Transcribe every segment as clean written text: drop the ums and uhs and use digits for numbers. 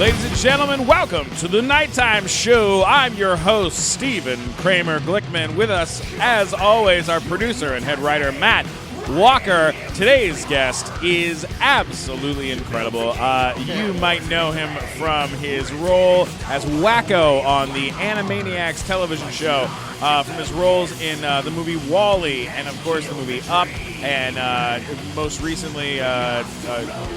Ladies and gentlemen, welcome to the Nighttime Show. I'm your host, Steven Kramer Glickman. With us, as always, our producer and head writer, Matt Walker. Today's guest is absolutely incredible. You might know him from his role as Wacko on the Animaniacs television show, from his roles in the movie WALL-E, and of course the movie Up, and most recently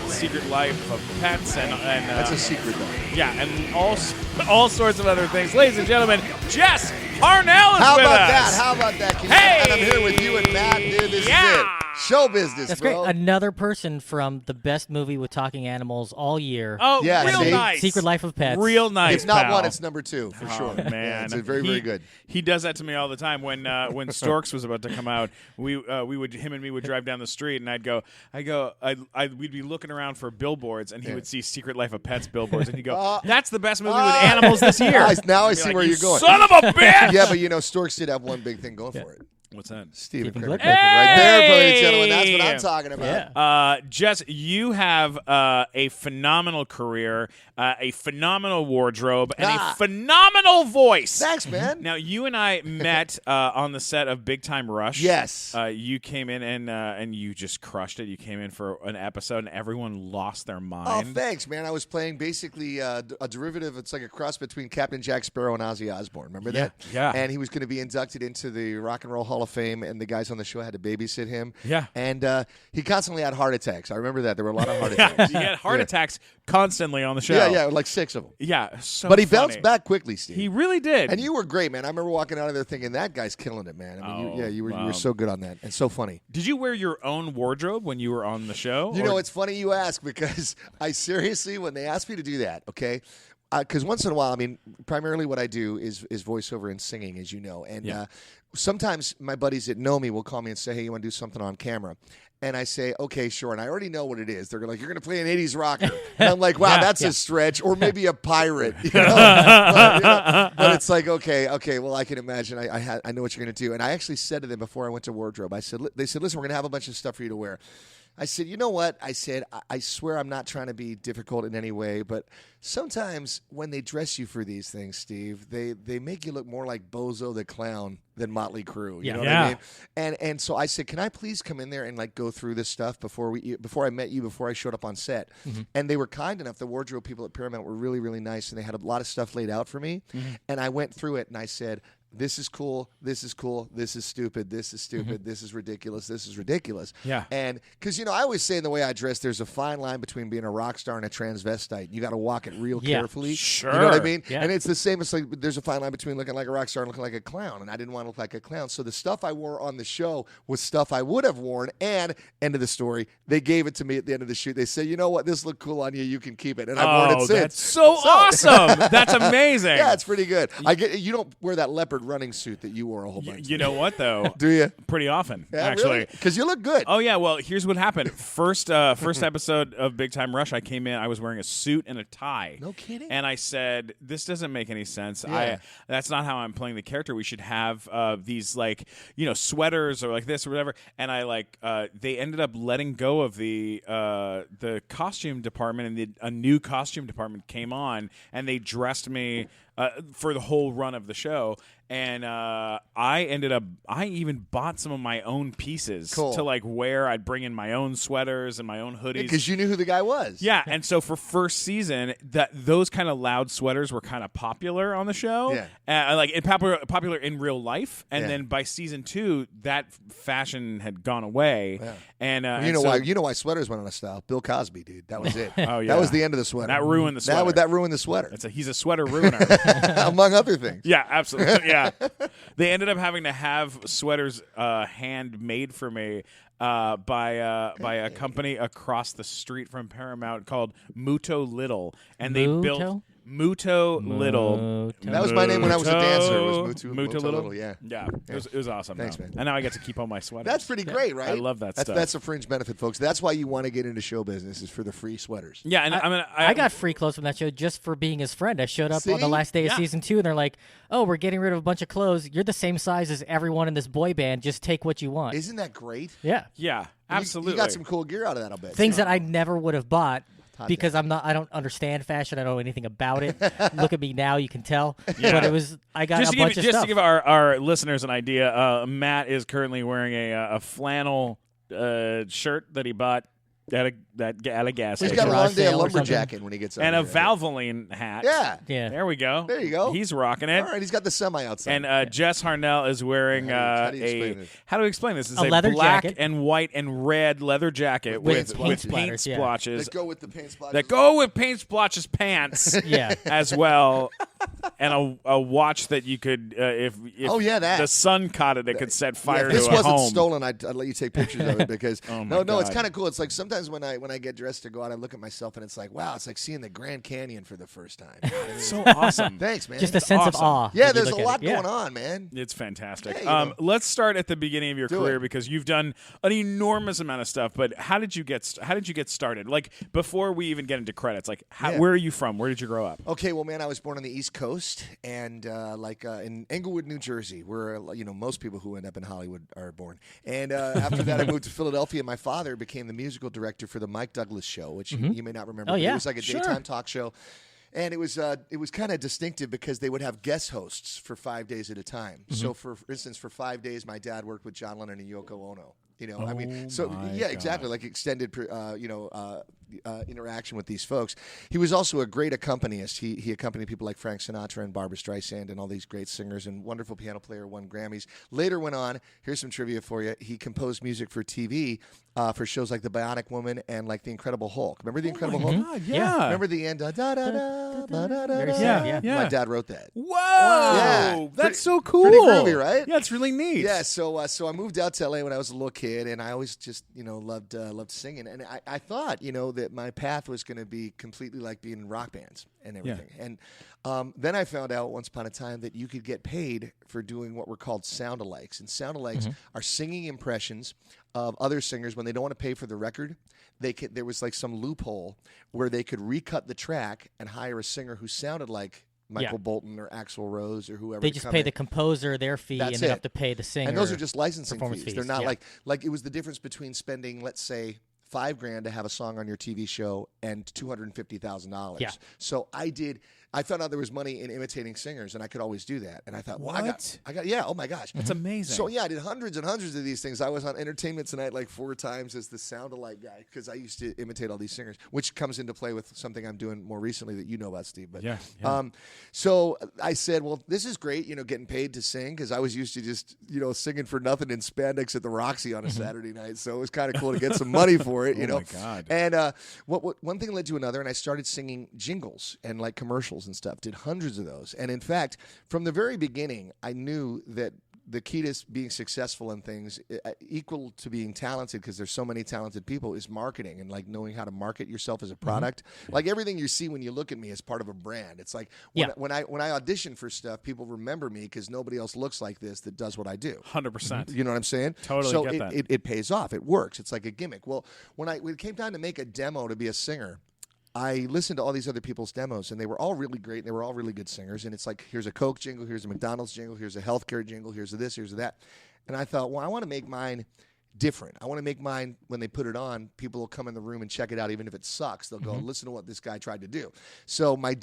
Secret Life of Pets, and that's a secret though. Yeah, and all sorts of other things. Ladies and gentlemen, Jess Harnell is with us. How about that? Hey! And I'm here with you and Matt, dude. This is it. Show business, That's bro. great. Another person from the best movie with talking animals all year. Oh, yeah, real see? nice. Secret Life of Pets. Real nice. It's not pal. one, it's number two, for sure. Man, Yeah, it's very, very good. He does that to me all the time. When Storks was about to come out, him and me would drive down the street, and we'd be looking around for billboards, and he would see Secret Life of Pets billboards, and he'd go, "That's the best movie with animals this year." Now I see Like, where "You you're going. son of a bitch!" Yeah, but Storks did have one big thing going for it. What's that? Steven Steven Kramer Glickman. right there, ladies and gentlemen. That's what I'm talking about. Yeah. Jess, you have a phenomenal career, a phenomenal wardrobe, and a phenomenal voice. Thanks, man. Now, you and I met on the set of Big Time Rush. Yes. You came in and you just crushed it. You came in for an episode, and everyone lost their Oh, mind. thanks, man. I was playing basically a derivative. It's like a cross between Captain Jack Sparrow and Ozzy Osbourne. Remember that? Yeah. And he was going to be inducted into the Rock and Roll Hall of Fame, and the guys on the show had to babysit him. Yeah. And he constantly had heart attacks. I remember that. There were a lot of heart attacks. He had heart attacks constantly on the show. Yeah, like 6 of them. Yeah, so But he funny. bounced back quickly, Steve. He really did. And you were great, man. I remember walking out of there thinking, that guy's killing it, man. I mean, you were so good on that and so funny. Did you wear your own wardrobe when you were on the show? You know, it's funny you ask because I seriously, when they asked me to do that, okay, because once in a while, I mean, primarily what I do is voiceover and singing, as you know. And sometimes my buddies that know me will call me and say, hey, you want to do something on camera? And I say, okay, sure. And I already know what it is. They're like, you're going to play an 80s rocker. And I'm like, wow, that's a stretch. Or maybe a pirate. But it's like, okay, well, I can imagine. I know what you're going to do. And I actually said to them before I went to wardrobe, they said, listen, we're going to have a bunch of stuff for you to wear. I said, you know what? I said, I swear I'm not trying to be difficult in any way, but sometimes when they dress you for these things, Steve, they make you look more like Bozo the Clown than Motley Crue. You know what I mean? And so I said, can I please come in there and like go through this stuff before I met you, before I showed up on set? Mm-hmm. And they were kind enough. The wardrobe people at Paramount were really, really nice, and they had a lot of stuff laid out for me. Mm-hmm. And I went through it, and I said, this is cool. This is cool. This is stupid. This is stupid. Mm-hmm. This is ridiculous. This is ridiculous. Yeah. And because, I always say in the way I dress, there's a fine line between being a rock star and a transvestite. You got to walk it real carefully. Sure. You know what I mean? Yeah. And it's the same. It's like there's a fine line between looking like a rock star and looking like a clown. And I didn't want to look like a clown. So the stuff I wore on the show was stuff I would have worn. And end of the story, they gave it to me at the end of the shoot. They said, you know what? This looked cool on you. You can keep it. And I've worn it since. That's so awesome. That's amazing. Yeah, it's pretty good. You don't wear that leopard running suit that you wore a whole bunch. You know what, though? Do you? Pretty often, Yeah, actually. Because you look good. Oh, yeah. Well, here's what happened. First episode of Big Time Rush, I came in. I was wearing a suit and a tie. No kidding. And I said, this doesn't make any sense. Yeah. That's not how I'm playing the character. We should have these, like, sweaters or like this or whatever. And they ended up letting go of the costume department, and a new costume department came on, and they dressed me for the whole run of the show. And I even bought some of my own pieces to like wear. I'd bring in my own sweaters and my own hoodies. Because you knew who the guy was. Yeah, and so for first season, those kind of loud sweaters were kind of popular on the show. Yeah. Like popular in real life. And then by season 2, that fashion had gone away. Yeah. And you know why sweaters went out of style? Bill Cosby, dude. That was it. Oh yeah, that was the end of the sweater. That ruined the sweater. That ruined the sweater. He's a sweater ruiner, among other things. Yeah, absolutely. Yeah. They ended up having to have sweaters handmade for me by a company across the street from Paramount called Muto Little, and they built Muto Little. That was my name when I was a dancer. It was Muto Little. Yeah. It was awesome. Thanks, man. And now I get to keep all my sweaters. That's pretty great, right? I love that stuff. That's a fringe benefit, folks. That's why you want to get into show business, is for the free sweaters. Yeah, and I got free clothes from that show just for being his friend. I showed up on the last day of season 2, and they're like, "Oh, we're getting rid of a bunch of clothes. You're the same size as everyone in this boy band. Just take what you want." Isn't that great? Yeah. Yeah, absolutely. You got some cool gear out of that, I'll bet. Things that I never would have bought because I don't understand fashion. I don't know anything about it. Look at me now, you can tell. Yeah. But I got a bunch of stuff. Just to give our listeners an idea, Matt is currently wearing a flannel shirt that he bought at a gas station. He's got a long day of lumberjacking when he gets out. And a Valvoline hat. Yeah. There we go. There you go. He's rocking it. All right, he's got the semi outside. And Jess Harnell is wearing how do you explain this? It's a leather black jacket. and white and red leather jacket with paint splotches. That go with the paint splotches. That go with paint splotches pants. As well. And a watch that you could, if the sun caught it, it could set fire to a home. If this wasn't stolen, I'd let you take pictures of it because it's kind of cool. It's like sometimes when I get dressed to go out, I look at myself and it's like, wow, it's like seeing the Grand Canyon for the first time. It's so awesome. Thanks, man. Just a sense of awe. Yeah, there's a lot going on, man. It's fantastic. Hey, let's start at the beginning of your career because you've done an enormous amount of stuff. But how did you get started? Like before we even get into credits, like where are you from? Where did you grow up? Okay, well, man, I was born on the East Coast and in Englewood, New Jersey, where most people who end up in Hollywood are born. And after that, I moved to Philadelphia. My father became the musical director for the Mike Douglas Show, which you may not remember. Oh, yeah. It was like a daytime talk show. And it was kind of distinctive because they would have guest hosts for 5 days at a time. So, for instance, for 5 days, my dad worked with John Lennon and Yoko Ono. Exactly, like extended, interaction with these folks. He was also a great accompanist. He accompanied people like Frank Sinatra and Barbra Streisand and all these great singers and wonderful piano player, won Grammys. Later went on, here's some trivia for you. He composed music for TV for shows like The Bionic Woman and like The Incredible Hulk. Remember The Incredible Hulk? God, yeah. Remember the end? Very sad, My dad wrote that. Whoa! Yeah. That's so cool. Pretty groovy, right? Yeah, it's really neat. Yeah, so I moved out to LA when I was a little kid, and I always just loved singing, and I thought that my path was going to be completely like being in rock bands and everything. And then I found out once upon a time that you could get paid for doing what were called sound-alikes, and sound-alikes are singing impressions of other singers when they don't want to pay for the record. There was like some loophole where they could recut the track and hire a singer who sounded like Michael Bolton or Axl Rose or whoever. They just pay the composer their fee, and they have to pay the singer. And those are just licensing fees. They're not like it was the difference between spending, let's say, $5,000 to have a song on your TV show and $250,000. Yeah. So I found out there was money in imitating singers, and I could always do that. And I thought, well, what? I got, oh my gosh, that's amazing. So I did hundreds and hundreds of these things. I was on Entertainment Tonight like 4 times as the sound-alike guy because I used to imitate all these singers, which comes into play with something I'm doing more recently that you know about, Steve. But so I said, well, this is great, getting paid to sing because I was used to just singing for nothing in spandex at the Roxy on a Saturday night. So it was kind of cool to get some money for it. Oh my God. And one thing led to another, and I started singing jingles and like commercials and stuff. Did hundreds of those. And in fact, from the very beginning, I knew that the key to being successful in things, equal to being talented, because there's so many talented people, is marketing and like knowing how to market yourself as a product. Like everything you see when you look at me is part of a brand. It's like when I audition for stuff, people remember me because nobody else looks like this that does what I do. 100%. You know what I'm saying? Totally get that. It pays off. It works. It's like a gimmick. Well, when it came time to make a demo to be a singer, I listened to all these other people's demos, and they were all really great, and they were all really good singers. And it's like, here's a Coke jingle, here's a McDonald's jingle, here's a healthcare jingle, here's a this, here's a that. And I thought, well, I want to make mine different. I want to make mine, when they put it on, people will come in the room and check it out, even if it sucks. They'll go, listen to what this guy tried to do. So my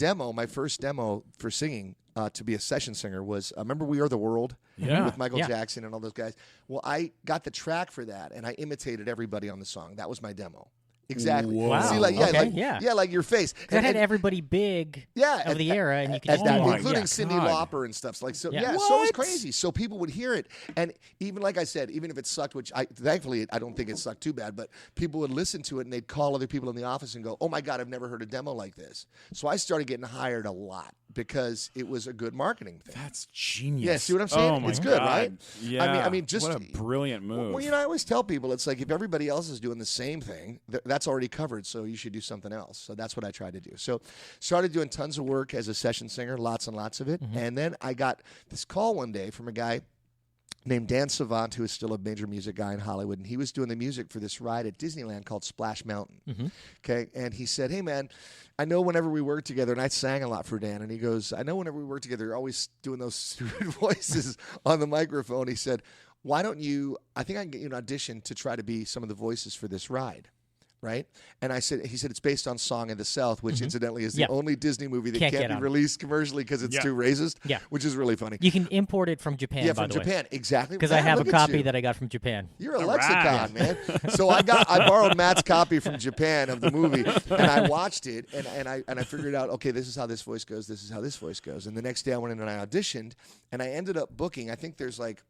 first demo for singing to be a session singer was, remember We Are the World with Michael Jackson and all those guys? Well, I got the track for that, and I imitated everybody on the song. That was my demo. Exactly. Wow. See, like your face. That had everybody big of the era, and you could including Cyndi Lauper and stuff. So so it was crazy. So people would hear it, and even like I said, even if it sucked, which thankfully I don't think it sucked too bad, but people would listen to it and they'd call other people in the office and go, "Oh my God, I've never heard a demo like this." So I started getting hired a lot because it was a good marketing thing. That's genius. Yeah, see what I'm saying? Oh it's good, God. right? Yeah. I mean, just what a brilliant move. Well, I always tell people it's like if everybody else is doing the same thing, that's already covered. So you should do something else. So that's what I tried to do. So started doing tons of work as a session singer, lots and lots of it. And then I got this call one day from a guy named Dan Savant, who is still a major music guy in Hollywood, and he was doing the music for this ride at Disneyland called Splash Mountain. Okay, and he said, "Hey man, I know whenever we work together," and I sang a lot for Dan, and he goes, "I know whenever we work together, you're always doing those stupid voices on the microphone." He said, "Why don't you? I think I can get you an audition to try to be some of the voices for this ride." right? And he said it's based on Song of the South, which incidentally is the only Disney movie that can't be released commercially because it's too racist, which is really funny. You can import it from Japan, by the way. Japan, exactly. Because I have a copy that I got from Japan. You're a lexicon, man. So I borrowed Matt's copy from Japan of the movie, and I watched it, and I figured out, okay, this is how this voice goes, this is how this voice goes. And the next day I went in and I auditioned, and I ended up booking, I think there's like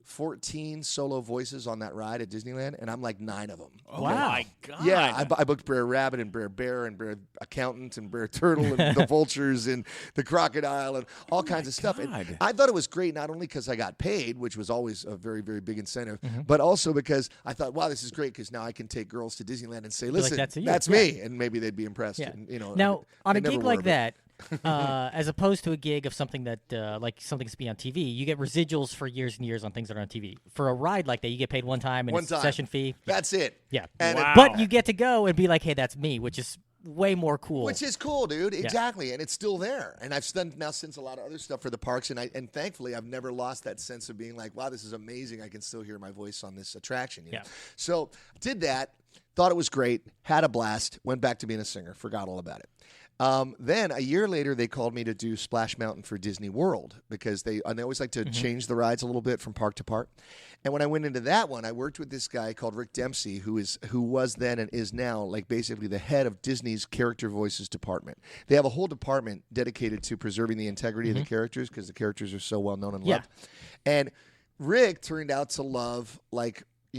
14 solo voices on that ride at Disneyland, and I'm like 9 of them. Oh, my God. Yeah, I booked Brer Rabbit and Brer Bear and Brer Accountant and Brer Turtle and the Vultures and the Crocodile and all kinds of stuff. And I thought it was great, not only because I got paid, which was always a very, very big incentive, but also because I thought, wow, this is great because now I can take girls to Disneyland and say, listen, that's me, and maybe they'd be impressed. Yeah. And, now, on a gig like that, as opposed to a gig of something that like something to be on TV, you get residuals for years and years on things that are on TV. For a ride like that, you get paid one time and it's a session fee. That's it. Yeah. And But you get to go and be like, hey, that's me, which is way more cool. Which is cool, dude. Exactly. And it's still there. And I've done now since a lot of other stuff for the parks, and thankfully I've never lost that sense of being like, wow, this is amazing. I can still hear my voice on this attraction. You know? So did that, thought it was great, had a blast, went back to being a singer, forgot all about it. Then a year later, they called me to do Splash Mountain for Disney World because they always like to change the rides a little bit from park to park. And when I went into that one, I worked with this guy called Rick Dempsey, who was then and is now like basically the head of Disney's character voices department. They have a whole department dedicated to preserving the integrity of the characters because the characters are so well known and loved. And Rick turned out to love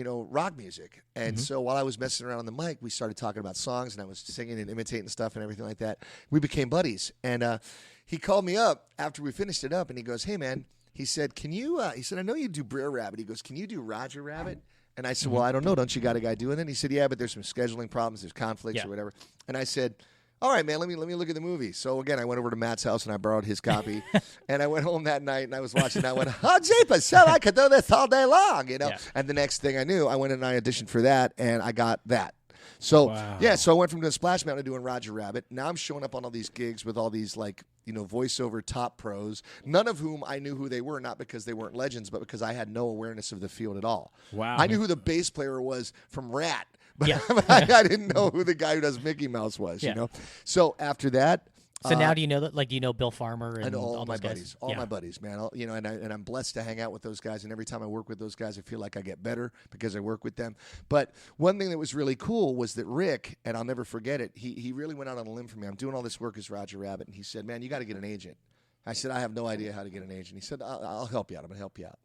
rock music. And so while I was messing around on the mic, we started talking about songs, and I was singing and imitating stuff and everything like that. We became buddies. And he called me up after we finished it up, and he goes, hey, man, he said, can you, he said, I know you do Brer Rabbit. He goes, can you do Roger Rabbit? And I said, well, I don't know. Don't you got a guy doing it? He said, yeah, but there's some scheduling problems. There's conflicts or whatever. And I said, all right, man, let me look at the movie. So, again, I went over to Matt's house, and I borrowed his copy. And I went home that night, and I was watching. And I went, oh, jeepers, so I could do this all day long, you know. Yeah. And the next thing I knew, I went and I auditioned for that, and I got that. So, so I went from doing Splash Mountain to doing Roger Rabbit. Now I'm showing up on all these gigs with all these, voiceover top pros, none of whom I knew who they were, not because they weren't legends, but because I had no awareness of the field at all. Wow. I knew who the bass player was from Rat. But I didn't know who the guy who does Mickey Mouse was, you know? So after that. So now do you know that? Like, do you know Bill Farmer and all my those buddies? Guys? My buddies, man. And I'm blessed to hang out with those guys. And every time I work with those guys, I feel like I get better because I work with them. But one thing that was really cool was that Rick, and I'll never forget it, he really went out on a limb for me. I'm doing all this work as Roger Rabbit. And he said, man, you got to get an agent. I said, I have no idea how to get an agent. He said, I'll help you out. I'm going to help you out.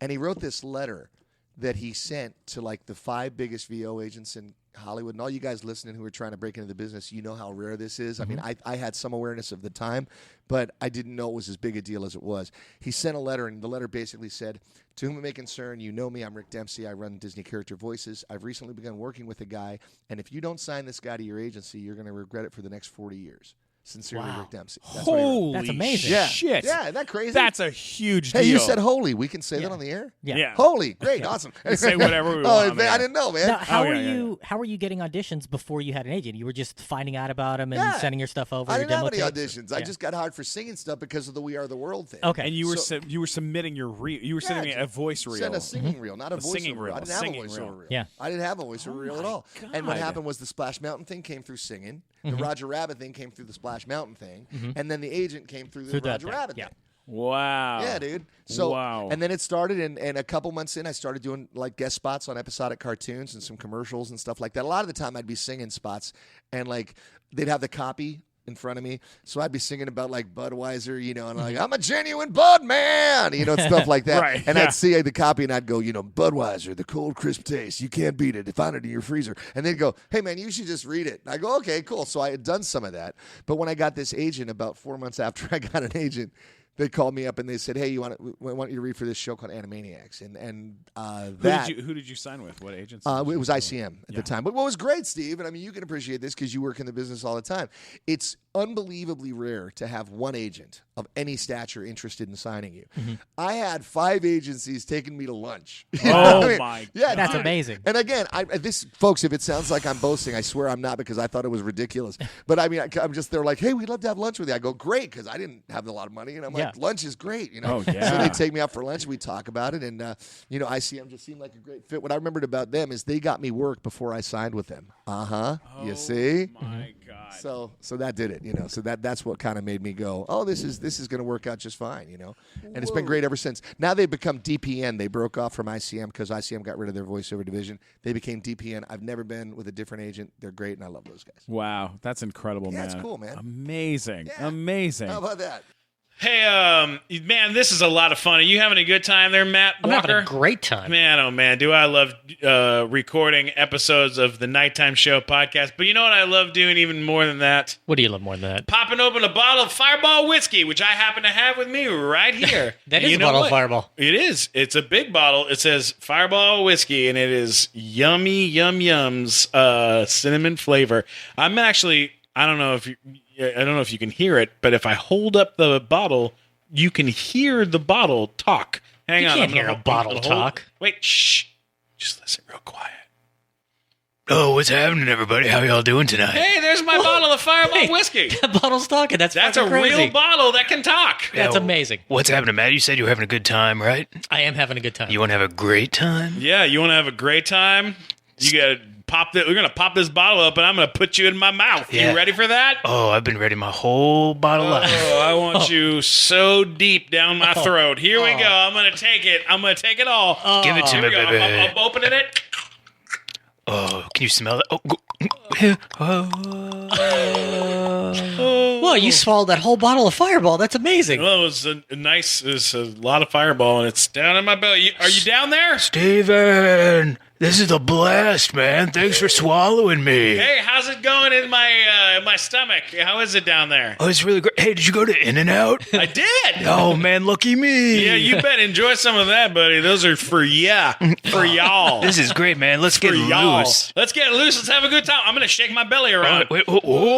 And he wrote this letter that he sent to the 5 biggest VO agents in Hollywood. And all you guys listening who are trying to break into the business, you know how rare this is. I mean, I had some awareness of the time, but I didn't know it was as big a deal as it was. He sent a letter, and the letter basically said, to whom it may concern, you know me, I'm Rick Dempsey. I run Disney Character Voices. I've recently begun working with a guy, and if you don't sign this guy to your agency, you're going to regret it for the next 40 years. Sincerely, Rick Dempsey. That's amazing. Shit. Yeah, isn't that crazy? That's a huge deal. Hey, you said holy. We can say that on the air? Yeah. Holy. Great. Awesome. We say whatever we want. I didn't know, man. Now, how were you getting auditions before you had an agent? You were just finding out about them and sending your stuff over? I didn't have any tapes? auditions. I just got hired for singing stuff because of the We Are the World thing. Okay. And you were submitting your reel. You were submitting a voice reel. Sent a singing reel, not a voiceover reel. I didn't have a voiceover reel. Yeah. I didn't have a voiceover reel at all. God. And what happened was the Splash Mountain thing came through singing. The Roger Rabbit thing came through the Splash Mountain thing. And then the agent came through the Roger Rabbit thing. Wow. Yeah, dude. So, and then it started, and a couple months in, I started doing guest spots on episodic cartoons and some commercials and stuff like that. A lot of the time, I'd be singing spots, and they'd have the copy in front of me, so I'd be singing about Budweiser, and I'm a genuine Bud man, stuff like that. Right, and I'd see the copy, and I'd go, Budweiser, the cold, crisp taste, you can't beat it. Find it in your freezer. And they'd go, hey man, you should just read it. And I go, okay, cool. So I had done some of that, but when I got this agent, about 4 months after I got an agent, they called me up and they said, "Hey, we want you to read for this show called Animaniacs." And who did you sign with? What agency? It was ICM at the time. But what was great, Steve, and I mean you can appreciate this because you work in the business all the time. It's unbelievably rare to have one agent of any stature interested in signing you. I had 5 agencies taking me to lunch. Oh, my God. That's amazing. And again, this, folks, if it sounds like I'm boasting, I swear I'm not, because I thought it was ridiculous. But I mean, I'm just, they're like, hey, we'd love to have lunch with you. I go, great, because I didn't have a lot of money. And I'm like, lunch is great. Oh, yeah. So they take me out for lunch. We talk about it. And, ICM just seemed like a great fit. What I remembered about them is they got me work before I signed with them. You see? My God. So that did it, So that's what kind of made me go, oh, this is going to work out just fine, And it's been great ever since. Now they've become DPN. They broke off from ICM because ICM got rid of their voiceover division. They became DPN. I've never been with a different agent. They're great, and I love those guys. Wow, that's incredible, man. Yeah, it's cool, man. Amazing, Yeah. amazing. How about that? Hey, man, this is a lot of fun. Are you having a good time there, Matt I'm Walker? having a great time. Man, oh man, do I love recording episodes of the Nighttime Show podcast. But you know what I love doing even more than that? What do you love more than that? Popping open a bottle of Fireball whiskey, which I happen to have with me right here. That And is you a know bottle what? of Fireball. It is. It's a big bottle. It says Fireball whiskey, and it is yummy, yums, cinnamon flavor. I'm actually, I don't know if you can hear it, but if I hold up the bottle, you can hear the bottle talk. Hang on. You can't hear a bottle talk. Wait, shh. Just listen real quiet. Oh, what's happening, everybody? How y'all doing tonight? Hey, there's my bottle of Fireball Hey, whiskey. That bottle's talking. That's That's a fucking crazy. real bottle that can talk. That's Yeah, amazing. What's happening, Matt? You said you were having a good time, right? I am having a good time. You want to have a great time? Yeah, you want to have a great time? You got to pop that. We're going to pop this bottle up, and I'm going to put you in my mouth. Yeah. You ready for that? Oh, I've been ready my whole bottle life. Oh, I want you so deep down my throat. Here we go. I'm going to take it. I'm going to take it all. Give it to Here me, we go. baby. I'm opening it. Oh, can you smell that? Whoa, you swallowed that whole bottle of Fireball. That's amazing. Well, it was a nice. It's a lot of Fireball, and it's down in my belly. Are you down there? Steven, this is a blast, man. Thanks for swallowing me. Hey, how's it going in my stomach? How is it down there? Oh, it's really great. Hey, did you go to In-N-Out? I did. Oh, man, lucky me. Yeah, you bet. Enjoy some of that, buddy. Those are for for y'all. This is great, man. Let's get for y'all. loose. Let's get loose. Let's have a good time. I'm gonna shake my belly around. Wait, whoa, whoa.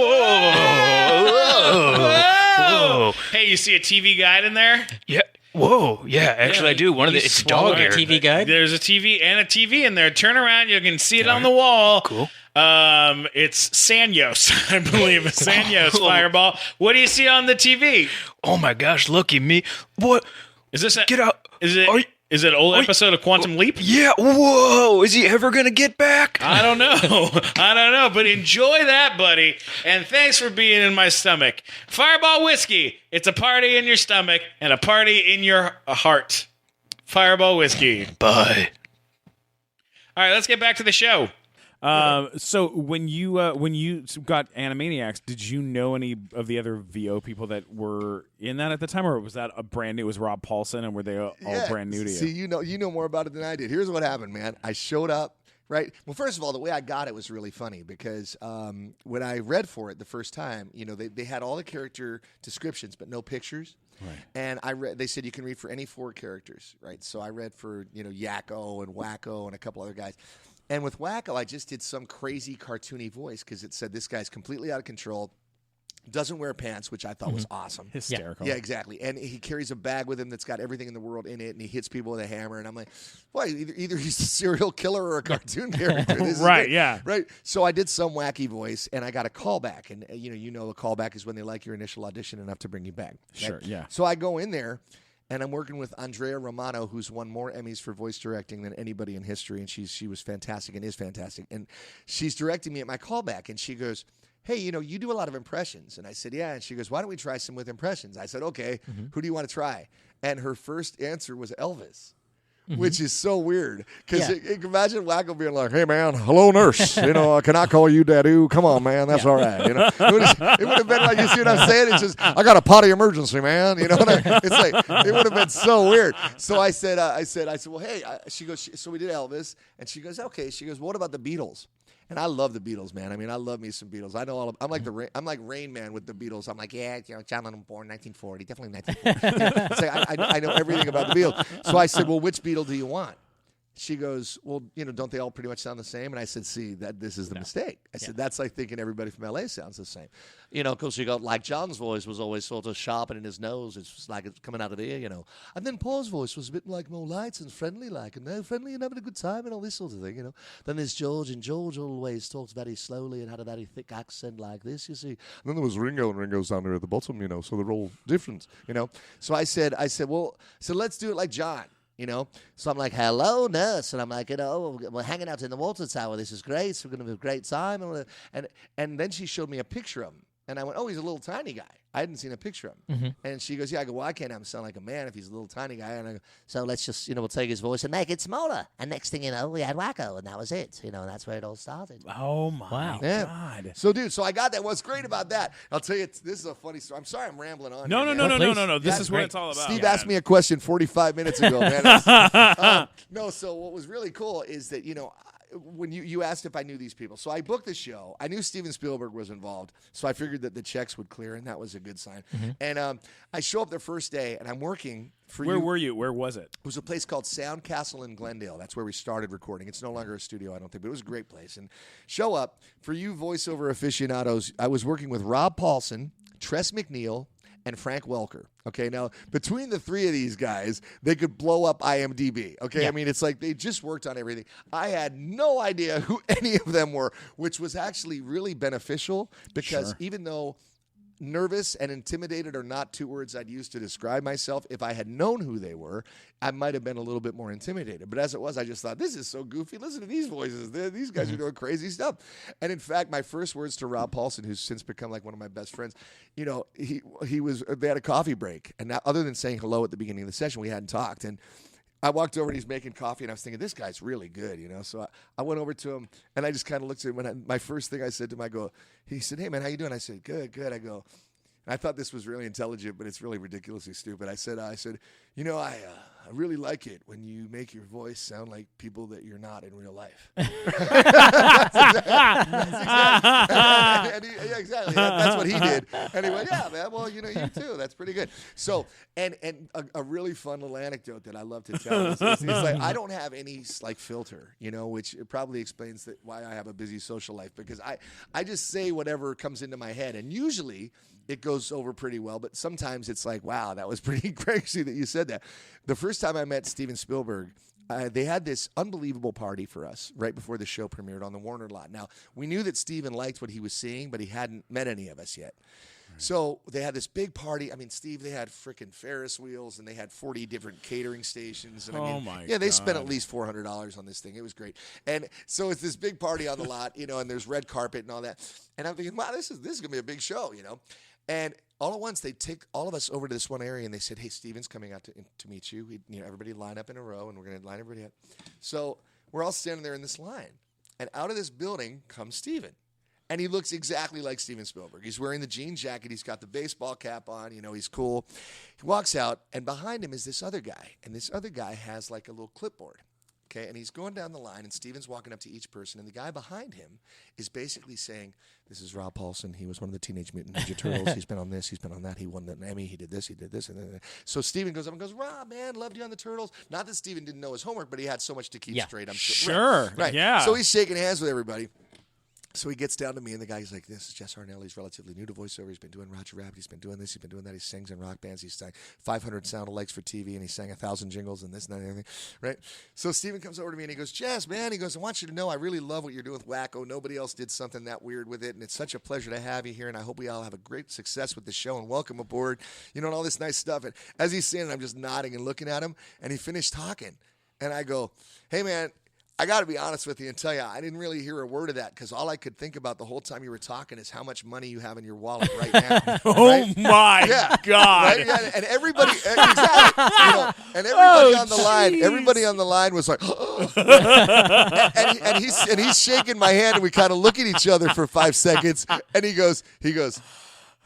Hey, you see a TV guide in there? Yeah. Whoa. Yeah, actually, I do. One of the. It's dog hair. TV guide? There's a TV and a TV in there. Turn around. You can see it on the wall. Cool. It's Sanyos, I believe. Sanyos Fireball. What do you see on the TV? Oh my gosh, lucky me. What? Is this a, Get out. Is it? Are you- Is it an old episode of Quantum Leap? Yeah, whoa! Is he ever gonna get back? I don't know. I don't know, but enjoy that, buddy. And thanks for being in my stomach. Fireball whiskey. It's a party in your stomach and a party in your heart. Fireball whiskey. Bye. All right, let's get back to the show. So when you got Animaniacs, did you know any of the other VO people that were in that at the time, or was that a brand new? It was Rob Paulson, and were they all brand new to you? See, you know more about it than I did. Here's what happened, man. I showed up. Right. Well, first of all, the way I got it was really funny because when I read for it the first time, they had all the character descriptions but no pictures. Right. And they said you can read for any 4 characters, right? So I read for Yakko and Wacko and a couple other guys. And with Wacko, I just did some crazy cartoony voice because it said this guy's completely out of control, doesn't wear pants, which I thought was awesome. Hysterical. Yeah, exactly. And he carries a bag with him that's got everything in the world in it, and he hits people with a hammer. And I'm like, boy, either he's a serial killer or a cartoon character. This is Right, great. yeah. Right. So I did some wacky voice, and I got a callback. And, a callback is when they like your initial audition enough to bring you back. Right? Sure, yeah. So I go in there, and I'm working with Andrea Romano, who's won more Emmys for voice directing than anybody in history, and she was fantastic and is fantastic. And she's directing me at my callback, and she goes, hey, you do a lot of impressions. And I said, yeah. And she goes, why don't we try some with impressions? I said, okay, who do you want to try? And her first answer was Elvis, which is so weird. Because imagine Wacko being like, hey, man, hello, nurse. Can I call you Dadoo? Come on, man, that's all right. It would have been like, you see what I'm saying? It's just, I got a potty emergency, man. It's like, it would have been so weird. So I said, well, hey, she goes, so we did Elvis. And she goes, okay. She goes, what about the Beatles? And I love the Beatles, man. I mean, I love me some Beatles. I know all of, I'm like Rain Man with the Beatles. I'm like, yeah, John Lennon born 1940, definitely 1940. It's like, I know everything about the Beatles. So I said, well, which Beatle do you want? she goes, well, don't they all pretty much sound the same? And I said, see, this is the mistake. I said, that's like thinking everybody from L.A. sounds the same. Because you got, like, John's voice was always sort of sharp and in his nose. It's like it's coming out of the ear, And then Paul's voice was a bit like more light and friendly, and friendly and having a good time and all this sort of thing, Then there's George, and George always talks very slowly and had a very thick accent like this, you see. And then there was Ringo, and Ringo's down there at the bottom, so they're all different, So I said, let's do it like John. So I'm like, hello, nurse. And I'm like, we're hanging out in the water tower. This is great. We're going to have a great time. And then she showed me a picture of him. And I went, oh, he's a little tiny guy. I hadn't seen a picture of him. Mm-hmm. And she goes, yeah. I go, well, I can't have him sound like a man if he's a little tiny guy. And I go, so let's just, we'll take his voice and make it smaller. And next thing you know, we had Wacko, and that was it. And that's where it all started. Oh, my God. So, dude, I got that. What's great about that, I'll tell you, this is a funny story. I'm sorry I'm rambling on. No. This is what it's all about. Steve asked me a question 45 minutes ago, man. No, so what was really cool is that, when you asked if I knew these people. So I booked the show. I knew Steven Spielberg was involved, so I figured that the checks would clear, and that was a good sign. Mm-hmm. And I show up the first day, and I'm working for Where were you? Where was it? It was a place called Sound Castle in Glendale. That's where we started recording. It's no longer a studio, I don't think, but it was a great place. And show up, for you voiceover aficionados, I was working with Rob Paulson, Tress McNeil, and Frank Welker. Okay, now between the three of these guys, they could blow up IMDb. Okay, yeah. I mean, it's like they just worked on everything. I had no idea who any of them were, which was actually really beneficial because even though nervous and intimidated are not two words I'd use to describe myself, if I had known who they were, I might have been a little bit more intimidated. But as it was, I just thought, this is so goofy. Listen to these voices. These guys are doing crazy stuff. And in fact, my first words to Rob Paulson, who's since become like one of my best friends, they had a coffee break. And now, other than saying hello at the beginning of the session, we hadn't talked. And I walked over and he's making coffee, and I was thinking, this guy's really good, So I went over to him, and I just kind of looked at him. And my first thing I said to him, he said, hey, man, how you doing? I said, good. I go, and I thought this was really intelligent, but it's really ridiculously stupid. I said, I really like it when you make your voice sound like people that you're not in real life. That's exactly. That's what he did. And he went, yeah, man, well, you too. That's pretty good. So, and a really fun little anecdote that I love to tell is like, I don't have any like filter, which probably explains why I have a busy social life, because I just say whatever comes into my head. And usually it goes over pretty well, but sometimes it's like, wow, that was pretty crazy that you said that. The first time I met Steven Spielberg, they had this unbelievable party for us right before the show premiered on the Warner lot. Now, we knew that Steven liked what he was seeing, but he hadn't met any of us yet. Right. So they had this big party. I mean, Steve, they had freaking Ferris wheels, and they had 40 different catering stations. And they spent at least $400 on this thing. It was great. And so it's this big party on the lot, and there's red carpet and all that. And I'm thinking, wow, this is going to be a big show, And all at once, they take all of us over to this one area, and they said, hey, Steven's coming out to meet you. Everybody line up in a row, and we're going to line everybody up. So we're all standing there in this line. And out of this building comes Steven. And he looks exactly like Steven Spielberg. He's wearing the jean jacket. He's got the baseball cap on. He's cool. He walks out, and behind him is this other guy. And this other guy has like a little clipboard. Okay, and he's going down the line, and Steven's walking up to each person, and the guy behind him is basically saying, this is Rob Paulson. He was one of the Teenage Mutant Ninja Turtles. He's been on this. He's been on that. He won an Emmy. He did this. And then. So Steven goes up and goes, Rob, man, loved you on the Turtles. Not that Steven didn't know his homework, but he had so much to keep straight. I'm sure. Right. Yeah. So he's shaking hands with everybody. So he gets down to me, and the guy's like, this is Jess Harnell. He's relatively new to voiceover. He's been doing Roger Rabbit. He's been doing this. He's been doing that. He sings in rock bands. He's sang 500 sound-alikes for TV, and he sang 1,000 jingles and this and that and everything, right? So Steven comes over to me, and he goes, Jess, man, he goes, I want you to know I really love what you're doing with Wacko. Nobody else did something that weird with it, and it's such a pleasure to have you here, and I hope we all have a great success with the show, and welcome aboard, and all this nice stuff. And as he's saying it, I'm just nodding and looking at him, and he finished talking, and I go, hey, man, I got to be honest with you and tell you, I didn't really hear a word of that, because all I could think about the whole time you were talking is how much money you have in your wallet right now. Oh my God! Right? Yeah, and everybody, exactly, and everybody on the line, everybody on the line was like, and he's shaking my hand, and we kind of look at each other for 5 seconds, and he goes.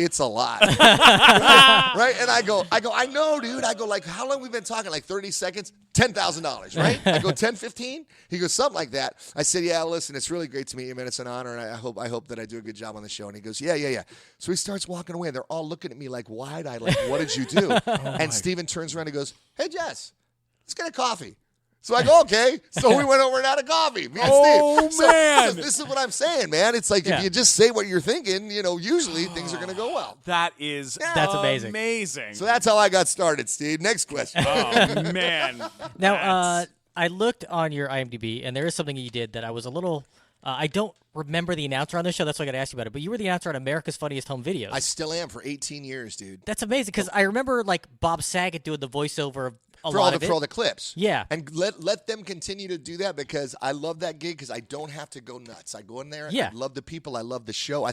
It's a lot. Right? And I go, I know, dude. I go, like, how long we been talking? Like 30 seconds? $10,000, right? I go, 10, 15? He goes, something like that. I said, yeah, listen, it's really great to meet you, man. It's an honor, and I hope that I do a good job on the show. And he goes, yeah. So he starts walking away, and they're all looking at me like wide-eyed, like, what did you do? And Steven turns around and goes, hey, Jess, let's get a coffee. So I go, okay. So we went over and had a coffee. Me and Oh, Steve. man. So this is what I'm saying, man. It's like if you just say what you're thinking, usually things are going to go well. That is That's amazing. amazing. So that's how I got started, Steve. Next question. Oh, man. Now, I looked on your IMDb, and there is something you did that I was a little. I don't remember the announcer on this show. That's why I got to ask you about it. But you were the announcer on America's Funniest Home Videos. I still am for 18 years, dude. That's amazing because I remember like Bob Saget doing the voiceover of a For lot all of the it. for all the clips. Yeah. And let them continue to do that because I love that gig because I don't have to go nuts. I go in there. Yeah. I love the people. I love the show.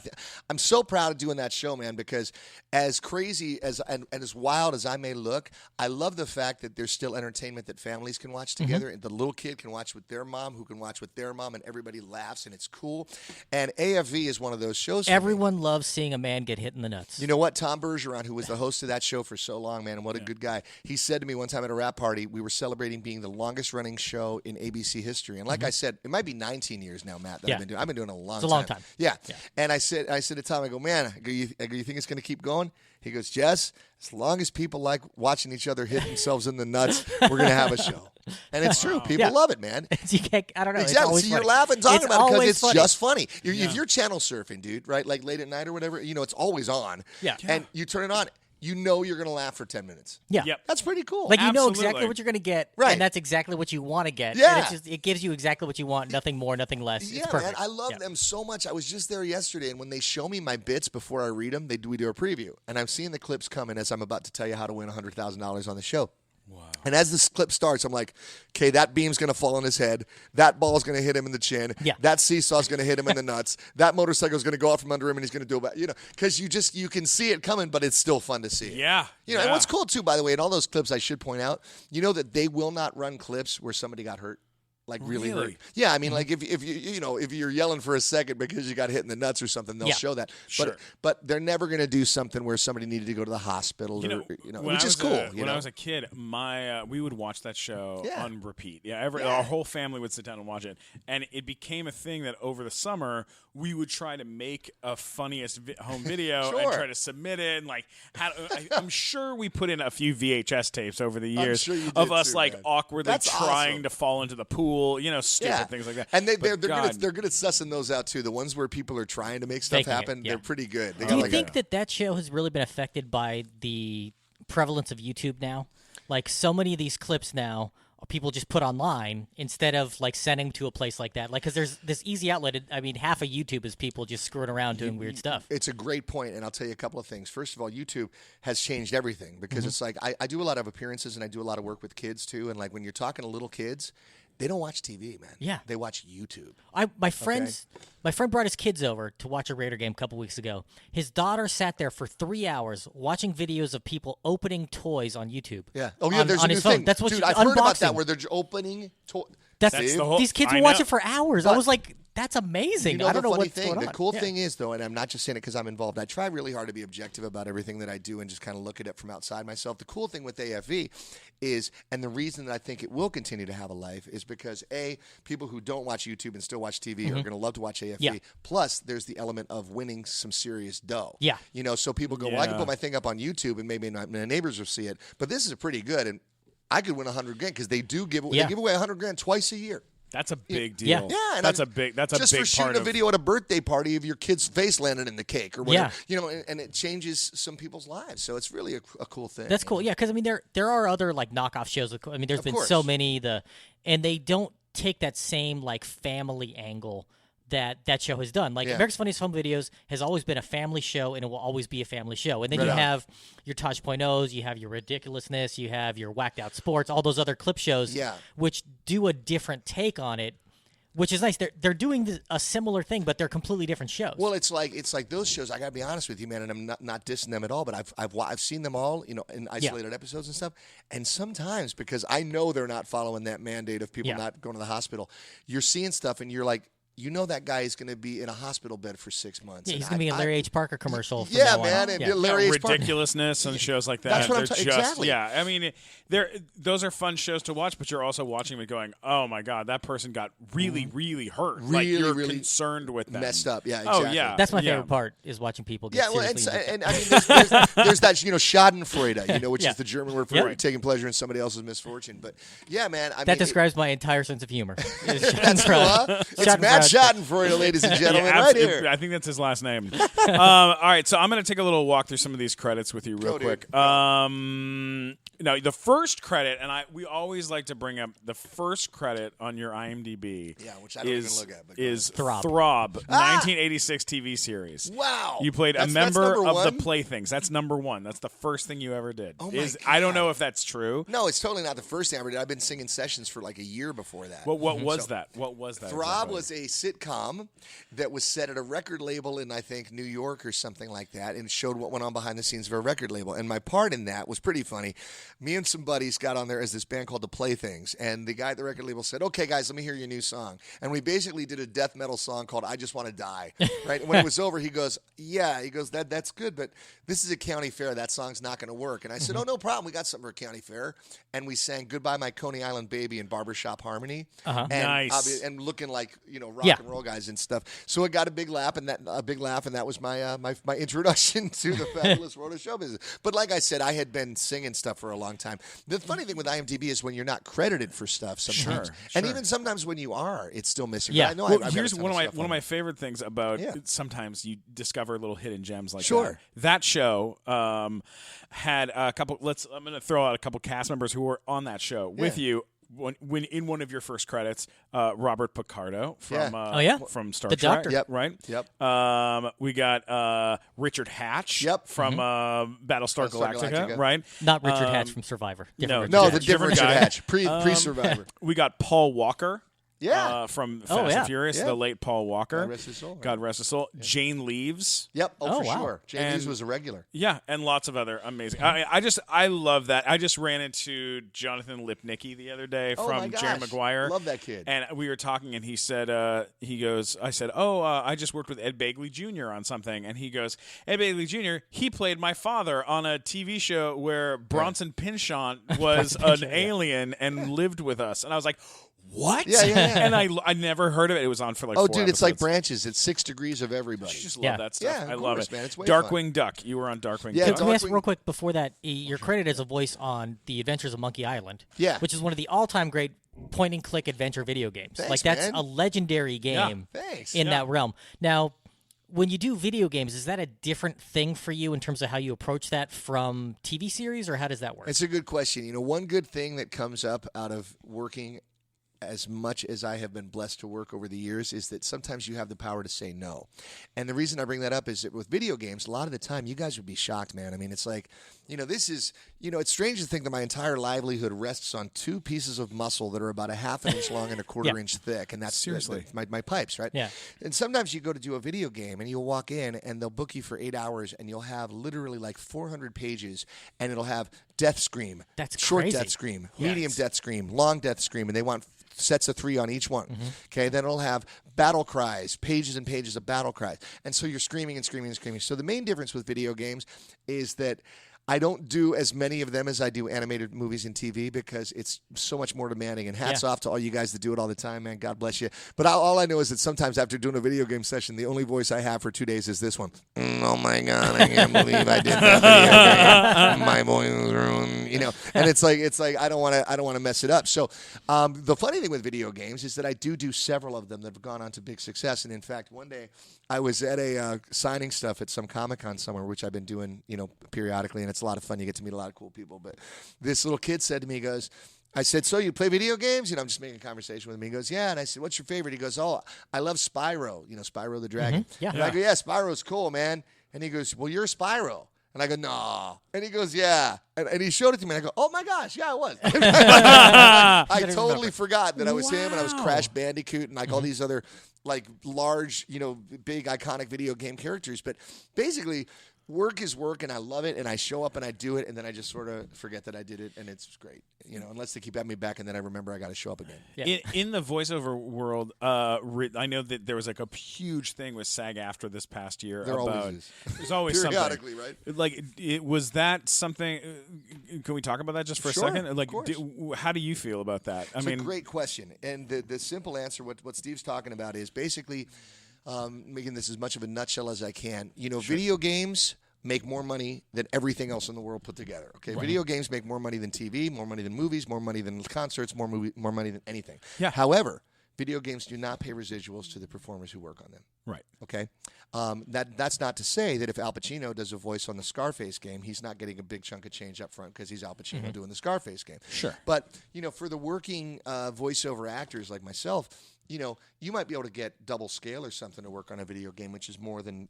I'm so proud of doing that show, man, because as crazy as and as wild as I may look, I love the fact that there's still entertainment that families can watch together. And the little kid can watch with their mom, who can watch with their mom, and everybody laughs and it's cool. And AFV is one of those shows. Everyone loves seeing a man get hit in the nuts. You know what? Tom Bergeron, who was the host of that show for so long, man, and what a good guy. He said to me one time at a rap party, we were celebrating being the longest running show in ABC history. And like I said, it might be 19 years now, Matt, that I've been doing it a long time. It's a long time. Yeah. And I said to Tom, I go, man, you think it's going to keep going? He goes, Jess, as long as people like watching each other hit themselves in the nuts, we're going to have a show. And it's true. People love it, man. You can't, I don't know. Exactly. It's always See, you're funny. laughing talking It's about it because always it's funny. just funny. If you're channel surfing, dude, right, like late at night or whatever, it's always on. Yeah. And you turn it on, you're going to laugh for 10 minutes. Yeah. Yep. That's pretty cool. Like you know Absolutely. exactly what you're going to get, Right. and that's exactly what you want to get. Yeah. And it gives you exactly what you want, nothing more, nothing less. Yeah, It's perfect. man, I love them so much. I was just there yesterday, and when they show me my bits before I read them, we do a preview. And I'm seeing the clips coming as I'm about to tell you how to win $100,000 on the show. Wow. And as this clip starts, I'm like, okay, that beam's going to fall on his head. That ball's going to hit him in the chin. Yeah. That seesaw's going to hit him in the nuts. That motorcycle's going to go out from under him, and he's going to do about, because you can see it coming, but it's still fun to see. Yeah. And what's cool, too, by the way, in all those clips, I should point out, that they will not run clips where somebody got hurt. Like really hurt. Yeah, I mean, like if if you're yelling for a second because you got hit in the nuts or something, they'll show that. Sure. But they're never going to do something where somebody needed to go to the hospital, which is cool. When I was a kid, we would watch that show on repeat. Yeah, Yeah. our whole family would sit down and watch it, and it became a thing that over the summer we would try to make a funniest home video and try to submit it. And I'm sure we put in a few VHS tapes over the years sure you of did us too, man. awkwardly That's trying awesome. to fall into the pool, stupid things like that. And they're But good God, at sussing those out too. The ones where people are trying to make stuff Faking it, happen, yeah. they're pretty good. They Do got you like think that show has really been affected by the prevalence of YouTube now? Like so many of these clips now, people just put online instead of like sending to a place like that. Like, because there's this easy outlet. I mean, half of YouTube is people just screwing around doing weird stuff. It's a great point, and I'll tell you a couple of things. First of all, YouTube has changed everything because Mm-hmm. it's like I do a lot of appearances and I do a lot of work with kids too. And like when you're talking to little kids, they don't watch TV, man. Yeah. They watch YouTube. My friend brought his kids over to watch a Raider game a couple weeks ago. His daughter sat there for 3 hours watching videos of people opening toys on YouTube. Yeah. Oh yeah. There's on a his new phone. thing. That's what Dude, you- I've heard about unboxing. that where they're opening toys. That's the whole- these kids I will watch know. it for hours. I was like, that's amazing. I don't know the funny what's thing. going The on. cool Yeah. thing is, though, and I'm not just saying it because I'm involved. I try really hard to be objective about everything that I do and just kind of look at it from outside myself. The cool thing with AFV is, and the reason that I think it will continue to have a life is because people who don't watch YouTube and still watch TV are going to love to watch AFV. Yeah. Plus, there's the element of winning some serious dough. Yeah. So people go, well, I can put my thing up on YouTube and maybe not, my neighbors will see it, but this is pretty good, and I could win $100,000 because they do give Yeah. they give away $100,000 twice a year. That's a big deal. Yeah. Yeah, and that's I'm- a big. That's a just big for shooting part a of video at a birthday party of your kid's face landing in the cake or whatever. Yeah. And it changes some people's lives. So it's really a cool thing. That's cool. Yeah, because I mean, there are other like knockoff shows. I mean, there's been so course. many. And they don't take that same like family angle that show has done. Like Yeah. America's Funniest Home Videos has always been a family show, and it will always be a family show. And then Right you on. have your Tosh.0s, you have your ridiculousness, you have your whacked out sports, all those other clip shows, Yeah. which do a different take on it. Which is nice. They're doing a similar thing, but they're completely different shows. Well, it's like those shows. I gotta be honest with you, man, and I'm not dissing them at all. But I've seen them all, in isolated episodes and stuff. And sometimes because I know they're not following that mandate of people Yeah. not going to the hospital, you're seeing stuff and you're like, you know that guy is going to be in a hospital bed for 6 months. Yeah, And he's going to be in Larry H. Parker commercial. From Yeah, now man, on. and Yeah. Larry H. Parker. ridiculousness and shows like that. That's what I'm They're talking- just- exactly. Yeah, I mean, those are fun shows to watch, but you're also watching them going, "Oh my god, that person got really, really hurt. Like Really, you're really concerned with them, messed up. Yeah, Oh exactly. yeah, That's my yeah. favorite part is watching people get Yeah, well, and, seriously and I mean, there's that Schadenfreude, which Yeah. is the German word for Yeah. taking pleasure in somebody else's misfortune. But yeah, man, I That mean, describes my entire sense of humor. that's cool, huh? It's Matt Schadenfreude, ladies and gentlemen, Yeah, right absolutely. here. I think that's his last name. All right, so I'm going to take a little walk through some of these credits with you real Go, quick. dude. Go. Now, the first credit, and we always like to bring up the first credit on your IMDb. Yeah, which I don't even look at, but go is ahead. Throb, 1986 TV series. Wow. You played That's a member number of one? the Playthings. That's number one. That's the first thing you ever did. Oh, my I don't God. know if that's true. No, it's totally not the first thing I ever did. I've been singing sessions for like a year before that. What was So, that? What was that? Throb exactly? was a sitcom that was set at a record label in, I think, New York or something like that, and it showed what went on behind the scenes of a record label. And my part in that was pretty funny. Me and some buddies got on there as this band called The Playthings, and the guy at the record label said, "Okay, guys, let me hear your new song." And we basically did a death metal song called "I Just Want to Die." Right? And when it was over, he goes, "Yeah," he goes, "That's good, but this is a county fair. That song's not going to work." And I said, "Oh, no problem. We got something for a county fair." And we sang "Goodbye, My Coney Island Baby" in barbershop harmony. Uh-huh. And, Nice. and looking like rock Yeah. and roll guys and stuff. So it got a big laugh, and that was my my introduction to the fabulous world of show business. But like I said, I had been singing stuff for a long time. The funny thing with IMDb is when you're not credited for stuff sometimes, and even sometimes when you are, it's still missing. Yeah. But I know Well, I've got a here's ton one of my stuff one of on my it. favorite things about Yeah. sometimes you discover little hidden gems like Sure. that show had a couple. I'm going to throw out a couple cast members who were on that show with you. When in one of your first credits, Robert Picardo from from Star The Trek, Doctor. Yep. right? Yep. We got Richard Hatch, Yep. from Battlestar Galactica, Galactica. right? Not Richard Hatch from Survivor. Different no, Richard No, Hatch. the different Different guy. Hatch, pre-Survivor. We got Paul Walker. Yeah. From Fast Oh, yeah. and Furious, Yeah. the late Paul Walker. God rest his soul, right? God rest his soul. Jane Leaves. Yep. Oh, For wow. sure. Jay And- Lees was a regular. Yeah, and lots of other amazing. I love that. I just ran into Jonathan Lipnicki the other day Oh, my from gosh. Jerry Maguire. Love that kid. And we were talking, and he said, I said, I just worked with Ed Begley Jr. on something, and he goes, Ed Begley Jr. He played my father on a TV show where Bronson Pinchot was an alien and lived with us, and I was like, what? Yeah, yeah, yeah. And I never heard of it. It was on for like 4 dude, it's like episodes. branches. It's 6 degrees of everybody. I just Yeah. love that stuff. Yeah, I of love course, it. man. It's way Darkwing Duck. You were on Darkwing Yeah, Duck. Can we ask Darkwing- real quick before that? You're credited as a voice on The Adventures of Monkey Island. Yeah. Which is one of the all-time great point-and-click adventure video games. Thanks, like that's man. a legendary game Thanks. in that realm. Now, when you do video games, is that a different thing for you in terms of how you approach that from TV series, or how does that work? It's a good question. One good thing that comes up out of working as much as I have been blessed to work over the years is that sometimes you have the power to say no. And the reason I bring that up is that with video games, a lot of the time you guys would be shocked, man. I mean, it's like, this is, it's strange to think that my entire livelihood rests on 2 pieces of muscle that are about a half an inch long and a quarter inch thick. And that's Seriously. my pipes, right? Yeah. And sometimes you go to do a video game and you'll walk in and they'll book you for 8 hours and you'll have literally like 400 pages and it'll have death scream, That's short crazy. death scream, medium death scream, long death scream, and they want sets of 3 on each one. Okay, then it'll have battle cries, pages and pages of battle cries. And so you're screaming and screaming and screaming. So the main difference with video games is that I don't do as many of them as I do animated movies and TV because it's so much more demanding. And hats off to all you guys that do it all the time, man. God bless you. But all I know is that sometimes after doing a video game session, the only voice I have for 2 days is this one. Oh my God, I can't believe I did that video game. My voice is ruined. And it's like I don't want to mess it up. So the funny thing with video games is that I do several of them that have gone on to big success. And in fact, one day I was at a signing stuff at some Comic-Con somewhere, which I've been doing, periodically, and it's a lot of fun. You get to meet a lot of cool people. But this little kid said to me, he goes, I said, so you play video games? I'm just making a conversation with him. He goes, yeah. And I said, what's your favorite? He goes, oh, I love Spyro, Spyro the Dragon. Yeah. And I go, yeah, Spyro's cool, man. And he goes, well, you're Spyro. And I go, no. And he goes, yeah. And he showed it to me. And I go, oh, my gosh, yeah, I was. I totally forgot that I was him, and I was Crash Bandicoot and like all these other like large, big iconic video game characters. But basically, work is work, and I love it, and I show up and I do it, and then I just sort of forget that I did it, and it's great. Unless they keep having me back, and then I remember I got to show up again. Yeah. In the voiceover world, I know that there was like a huge thing with SAG-AFTRA this past year. There always is. There's always Periodically, something. right? Like, was that something? Can we talk about that just for Sure, a second? Like, of course. how do you feel about that? It's a great question, and the simple answer, what Steve's talking about, is basically making this as much of a nutshell as I can. Video games make more money than everything else in the world put together. Okay, video games make more money than TV, more money than movies, more money than concerts, more money than anything. Yeah. However, video games do not pay residuals to the performers who work on them. Right. Okay, that's not to say that if Al Pacino does a voice on the Scarface game, he's not getting a big chunk of change up front because he's Al Pacino doing the Scarface game. Sure. But for the working voiceover actors like myself, you might be able to get double scale or something to work on a video game, which is more than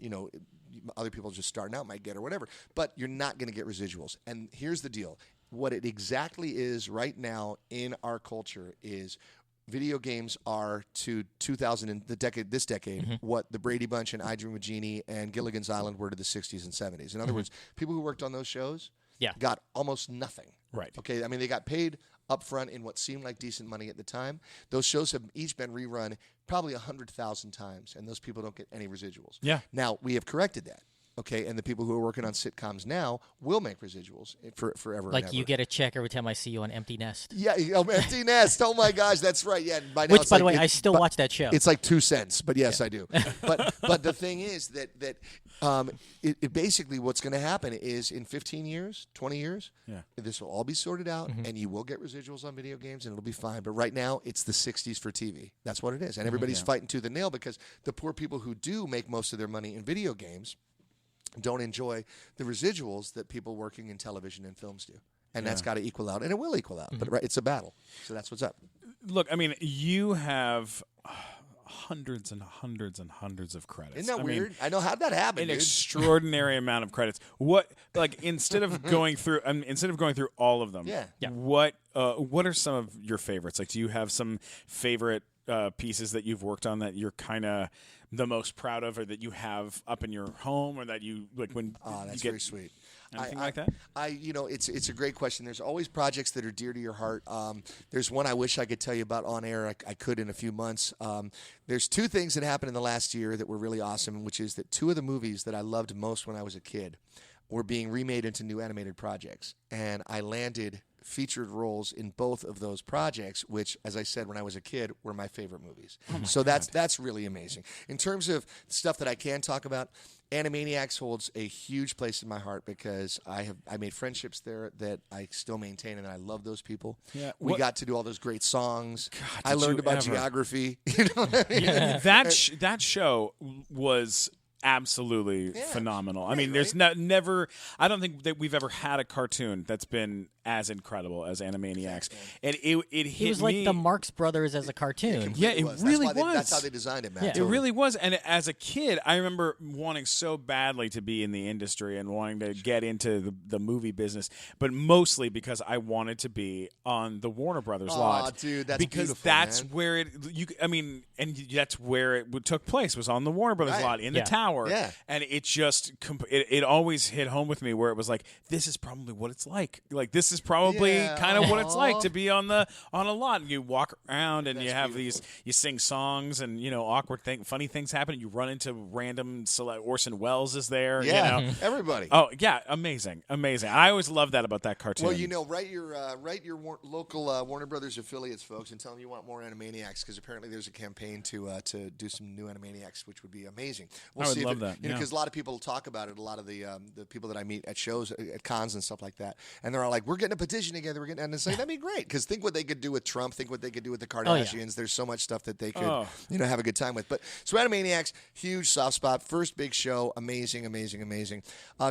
other people just starting out might get or whatever. But you're not going to get residuals. And here's the deal: what it exactly is right now in our culture is, video games are to 2000 and this decade what the Brady Bunch and I Dream of Jeannie and Gilligan's Island were to the 60s and 70s. In other words, people who worked on those shows got almost nothing. Right. Okay. I mean, they got paid up front in what seemed like decent money at the time. Those shows have each been rerun probably 100,000 times, and those people don't get any residuals. Yeah. Now, we have corrected that. Okay, and the people who are working on sitcoms now will make residuals forever. Like and ever. you get a check every time I see you on Empty Nest. Yeah, Empty Nest. Oh my gosh, that's right. Yeah, by now Which, it's by the like way, I still watch that show. It's like 2 cents, but yes, I do. But the thing is that it basically what's going to happen is in 15 years, 20 years, this will all be sorted out, and you will get residuals on video games, and it'll be fine. But right now, it's the 60s for TV. That's what it is, and everybody's fighting tooth and nail because the poor people who do make most of their money in video games don't enjoy the residuals that people working in television and films do. And that's got to equal out, and it will equal out. But it's a battle. So that's what's up. Look, I mean, you have hundreds and hundreds and hundreds of credits. Isn't that weird? I know. How'd that happen, An dude? extraordinary amount of credits. What, like, instead of going through all of them, what are some of your favorites? Like, do you have some favorite pieces that you've worked on that you're kind of the most proud of, or that you have up in your home, or that you like when that's you get very sweet. anything like that? It's a great question. There's always projects that are dear to your heart. There's one I wish I could tell you about on air. I could in a few months. There's 2 things that happened in the last year that were really awesome, which is that 2 of the movies that I loved most when I was a kid were being remade into new animated projects, and I landed featured roles in both of those projects, which, as I said, when I was a kid, were my favorite movies. So that's really amazing. In terms of stuff that I can talk about, Animaniacs holds a huge place in my heart because I made friendships there that I still maintain, and I love those people. Yeah. We got to do all those great songs. God, I did learned you about ever. geography. You know what I mean? That show was absolutely phenomenal. I mean, there's never. I don't think that we've ever had a cartoon that's been as incredible as Animaniacs, and it hit It was like me. the Marx Brothers as a cartoon. Yeah, it was. really That's why was. That's how they designed it, man. Yeah. It really was. And as a kid, I remember wanting so badly to be in the industry and wanting to get into the movie business, but mostly because I wanted to be on the Warner Brothers lot. Dude, that's because beautiful, that's man. where that's where it took place, was on the Warner Brothers Right. lot in the tower. Yeah. And it just it always hit home with me, where it was like, this is probably what it's like. Like, this is probably kind of what it's like to be on a lot. And you walk around and you have you sing songs, and funny things happen. You run into random Orson Welles is there. Yeah, You know? everybody. Oh yeah, amazing. I always loved that about that cartoon. Well, write your local Warner Brothers affiliates, folks, and tell them you want more Animaniacs, because apparently there's a campaign to do some new Animaniacs, which would be amazing. I would love that. Because a lot of people talk about it. A lot of the people that I meet at shows, at cons and stuff like that, and they're all like, "We're getting a petition together. And it's like, that'd be great, because think what they could do with Trump. Think what they could do with the Kardashians. There's so much stuff that they could have a good time with. But so Animaniacs, huge soft spot. First big show, amazing.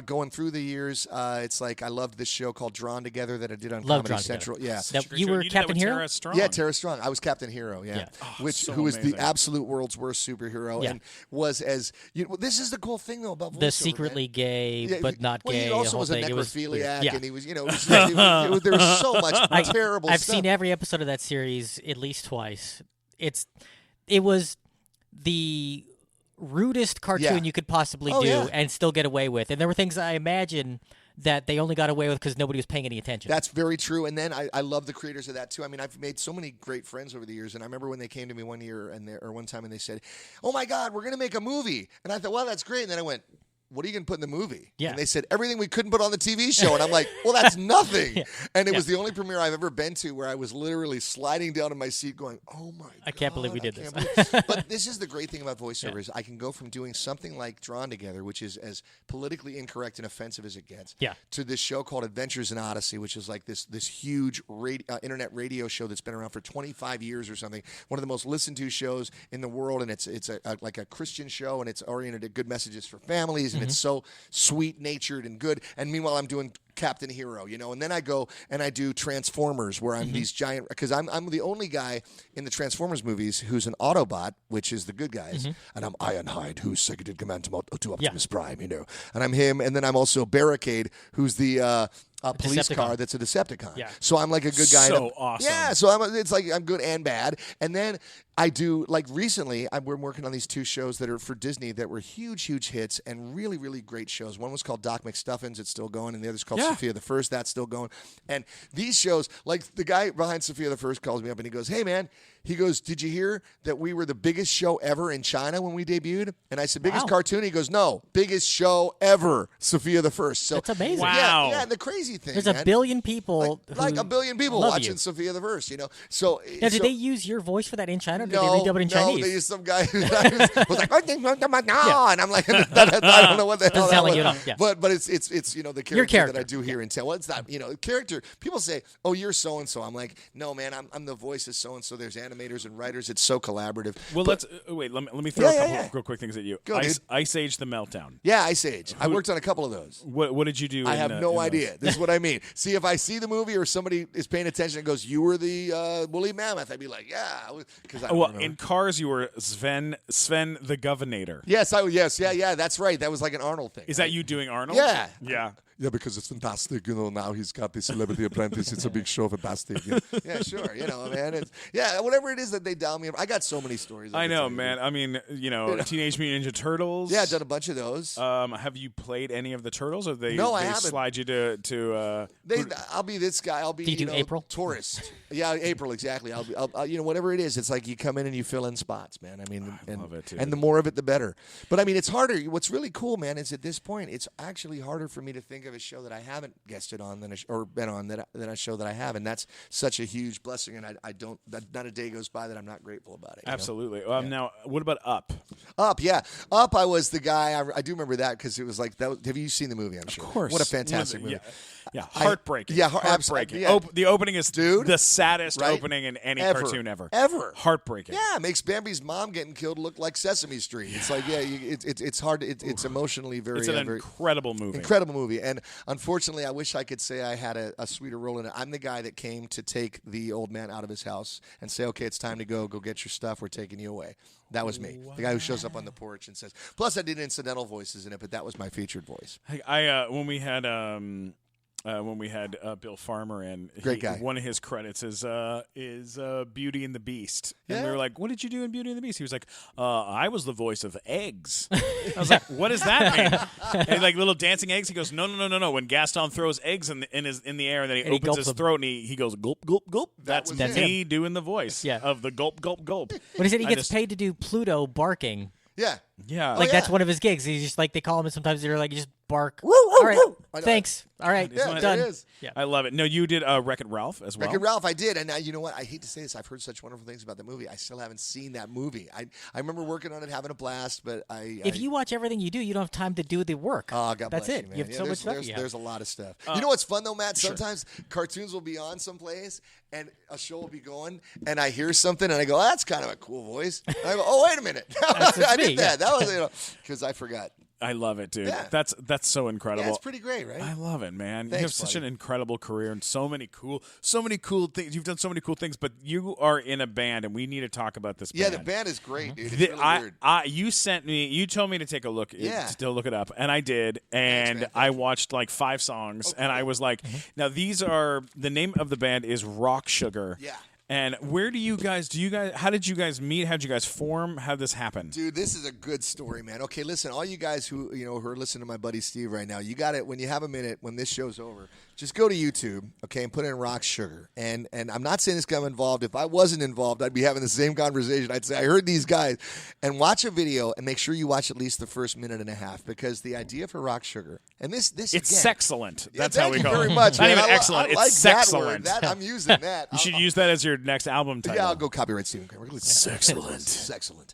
Going through the years, it's like I loved this show called Drawn Together that I did on Comedy Drawn Central. Together. Yeah. That- you were did that Captain with Hero? Tara Strong. Yeah, Tara Strong. I was Captain Hero. Yeah, Yeah. Oh, so who was amazing. the absolute world's worst superhero, Yeah. and was as this is the cool thing though about The voiceover, secretly man. gay Yeah, but not well, gay. He also whole was a thing. It was necrophiliac, weird. Yeah. and he was, there was so much terrible I've stuff. seen every episode of that series at least twice. It was the rudest cartoon Yeah. you could possibly Oh, do yeah. and still get away with. And there were things I imagine that they only got away with because nobody was paying any attention. That's very true. And then I love the creators of that too. I mean, I've made so many great friends over the years. And I remember when they came to me one year or one time and they said, "Oh my God, we're going to make a movie." And I thought, well, that's great. And then I went, "What are you going to put in the movie?" Yeah. And they said, "Everything we couldn't put on the TV show." And I'm like, well, that's nothing. And it was the only premiere I've ever been to where I was literally sliding down in my seat going, "Oh my God. I can't believe we did this. But this is the great thing about voiceovers. I can go from doing something like Drawn Together, which is as politically incorrect and offensive as it gets, to this show called Adventures in Odyssey, which is like this huge internet radio show that's been around for 25 years or something. One of the most listened to shows in the world, and it's like a Christian show, and it's oriented at good messages for families, and it's so sweet-natured and good. And meanwhile, I'm doing Captain Hero, and then I go and I do Transformers, where I'm these giant, because I'm the only guy in the Transformers movies who's an Autobot, which is the good guys, and I'm Ironhide, who's seconded command to Optimus Prime, and I'm him, and then I'm also Barricade, who's the police Decepticon. car that's a Decepticon. Yeah. So I'm like a good guy. So awesome. Yeah, so it's like I'm good and bad. And then I do, like recently, we're working on these 2 shows that are for Disney that were huge hits and really, really great shows. One was called Doc McStuffins, it's still going, and the other's called Sophia the First, that's still going. And these shows, like the guy behind Sophia the First calls me up and he goes, "Hey man," he goes, "Did you hear that we were the biggest show ever in China when we debuted?" And I said, "Biggest cartoon?" He goes, "No, biggest show ever, Sophia the First." So That's amazing. Wow. Yeah, and the crazy thing, There's man, a billion people like who a billion people love watching you. Sophia the First, So Now, did they use your voice for that in China, or did no, they redub it in Chinese? they used some guy who was like, and I'm like, I don't know what the hell Doesn't that sound like was. you know, yeah. But it's the character, character. that I do here in town. Well, it's not character. People say, "Oh, you're so and so." I'm like, "No, man, I'm the voice of so and so." There's animators and writers. It's so collaborative. Well, But- let me throw a couple yeah. real quick things at you. Go, dude. Ice Age: The Meltdown. Yeah, Ice Age. I worked on a couple of those. What did you do? I in, have in no those? idea. This is what I mean. See, if I see the movie or somebody is paying attention and goes, "You were the woolly mammoth," I'd be like, "Yeah," because I don't Well, remember. in Cars, you were Sven the Governator. Yes, yeah, that's right. That was like an Arnold thing. Is that you doing Arnold? Yeah. Yeah. Yeah, because it's fantastic. Now he's got the Celebrity Apprentice. It's a big show, fantastic. Yeah, sure. Man. Whatever it is that they dial me. I got so many stories. I could know, tell you. man. I mean, Teenage Mutant Ninja Turtles. Yeah, I've done a bunch of those. Have you played any of the Turtles? Or No, I haven't. slide you to I'll be this guy. I'll be Do you do April? tourist. Yeah, April exactly. I'll whatever it is. It's like you come in and you fill in spots, man. I mean, and, love it, too. and the more of it, the better. But I mean, it's harder. What's really cool, man, is at this point, it's actually harder for me to think of a show that I haven't guested on or been on than a show that I have, and that's such a huge blessing. And I don't. Not a day goes by that I'm not grateful about it. Absolutely. Now, what about Up? Up, yeah. Up, I was the guy. I do remember that because it was like that. Have you seen the movie? I'm sure. Of course. What a fantastic movie. Yeah, heartbreaking. Heartbreaking. Heartbreaking. The opening is Dude, the saddest right? opening in any Ever. cartoon ever. Ever. Heartbreaking. Yeah, it makes Bambi's mom getting killed look like Sesame Street. It's like, it's hard. It's emotionally very. It's an very incredible movie. incredible movie. And unfortunately, I wish I could say I had a sweeter role in it. I'm the guy that came to take the old man out of his house and say, "Okay, it's time to go. Go get your stuff. We're taking you away." That was me. The guy who shows up on the porch and says. Plus, I did incidental voices in it, but that was my featured voice. I when we had Bill Farmer in, Great guy. One of his credits is Beauty and the Beast, and we Yeah. were like, "What did you do in Beauty and the Beast?" He was like, "I was the voice of eggs." I was like, "What does that mean?" And like little dancing eggs. He goes, "No. When Gaston throws eggs in the air, and then he And he opens gulps his them. throat, and he goes gulp gulp gulp. That's was me doing the voice Yeah. of the gulp gulp gulp. What is it? He I gets just- paid to do Pluto barking. Yeah. Yeah, Like that's yeah. one of his gigs. He's just like they call him, and sometimes they're like, you just bark. Woo, woo, All right, woo. I know. thanks. All right, Yeah, one- done. there it is. Yeah. I love it. No, you did Wreck-It Ralph as well. Wreck-It Ralph, I did, and now you know what? I hate to say this. I've heard such wonderful things about the movie. I still haven't seen that movie. I remember working on it, having a blast, but If you watch everything you do, you don't have time to do the work. Oh, God That's bless it. you, man. You have Yeah, so much there's, stuff. there's, you have. there's a lot of stuff. You know what's fun though, Matt? Sometimes cartoons will be on someplace and a show will be going, and I hear something and I go, "Oh, that's kind of a cool voice." And I go, "Oh, wait a minute, I me, did that. That was because I forgot." I love it, dude. Yeah. That's so incredible. Yeah, it's pretty great, right? I love it, man. you Thanks, have such buddy. an incredible career and so many cool things. You've done so many cool things, but you are in a band, and we need to talk about this Yeah, band. the band is great, dude. It's The- really weird. you told me to take a look, Yeah. to look it up, and I did, and man. I watched like 5 songs, and I was like, Mm-hmm. now the name of the band is Rock Sugar. Yeah. And where do you guys? How did you guys meet? How did you guys form? How did this happen? Dude, this is a good story, man. Okay, listen, all you guys who are listening to my buddy Steve right now, you got it. When you have a minute, when this show's over, just go to YouTube, okay, and put in Rock Sugar. And I'm not saying this guy I'm involved. If I wasn't involved, I'd be having the same conversation. I'd say I heard these guys, and watch a video and make sure you watch at least the first minute and a half, because the idea for Rock Sugar and this It's again, sexcellent. That's how we call it. Thank you very much. Not man. even I excellent. like It's that sexcellent. word. I'm using that. You should use that as your next album title. Yeah, I'll go copyright Steven Kramer. Sexcellent. Excellent.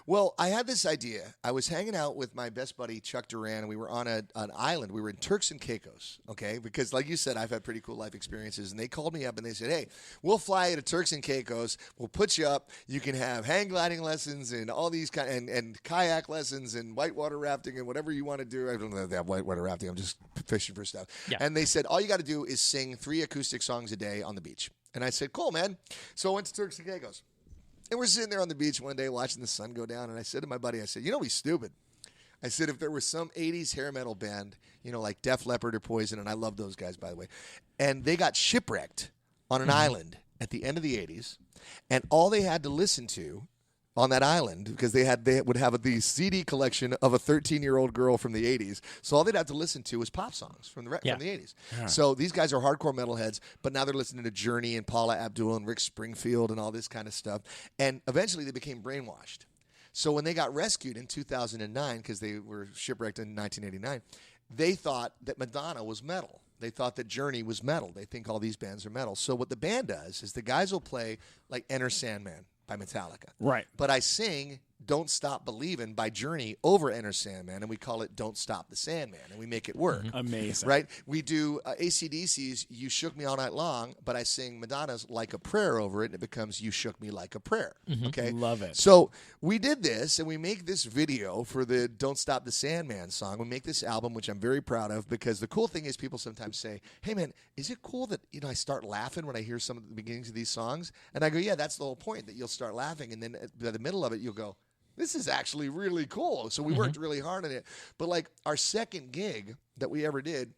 Well, I had this idea. I was hanging out with my best buddy Chuck Duran, and we were on an island. We were in Turks and Caicos, okay? Because, like you said, I've had pretty cool life experiences. And they called me up and they said, "Hey, we'll fly you to Turks and Caicos. We'll put you up. You can have hang gliding lessons and all these and kayak lessons and whitewater rafting and whatever you want to do." I don't know if they have whitewater rafting. I'm just fishing for stuff. Yeah. And they said, all you got to do is sing 3 acoustic songs a day on the beach. And I said, cool, man. So I went to Turks and Caicos. And we're sitting there on the beach one day watching the sun go down. And I said to my buddy, I said, you know, he's stupid. I said, if there was some 80s hair metal band, like Def Leppard or Poison, and I love those guys, by the way, and they got shipwrecked on an island at the end of the 80s, and all they had to listen to on that island, because they would have the CD collection of a 13-year-old girl from the 80s. So all they'd have to listen to was pop songs from the 80s. Yeah. So these guys are hardcore metalheads, but now they're listening to Journey and Paula Abdul and Rick Springfield and all this kind of stuff. And eventually they became brainwashed. So when they got rescued in 2009, because they were shipwrecked in 1989, they thought that Madonna was metal. They thought that Journey was metal. They think all these bands are metal. So what the band does is the guys will play like Enter Sandman by Metallica. Right. But I sing Don't Stop Believin' by Journey over Enter Sandman, and we call it Don't Stop the Sandman, and we make it work. Amazing. Right? We do AC/DC's You Shook Me All Night Long, but I sing Madonna's Like a Prayer over it, and it becomes You Shook Me Like a Prayer. Okay? Love it. So we did this, and we make this video for the Don't Stop the Sandman song. We make this album, which I'm very proud of, because the cool thing is people sometimes say, hey, man, is it cool that I start laughing when I hear some of the beginnings of these songs? And I go, yeah, that's the whole point, that you'll start laughing, and then by the middle of it, you'll go, this is actually really cool. So we worked really hard on it. But like our second gig that we ever did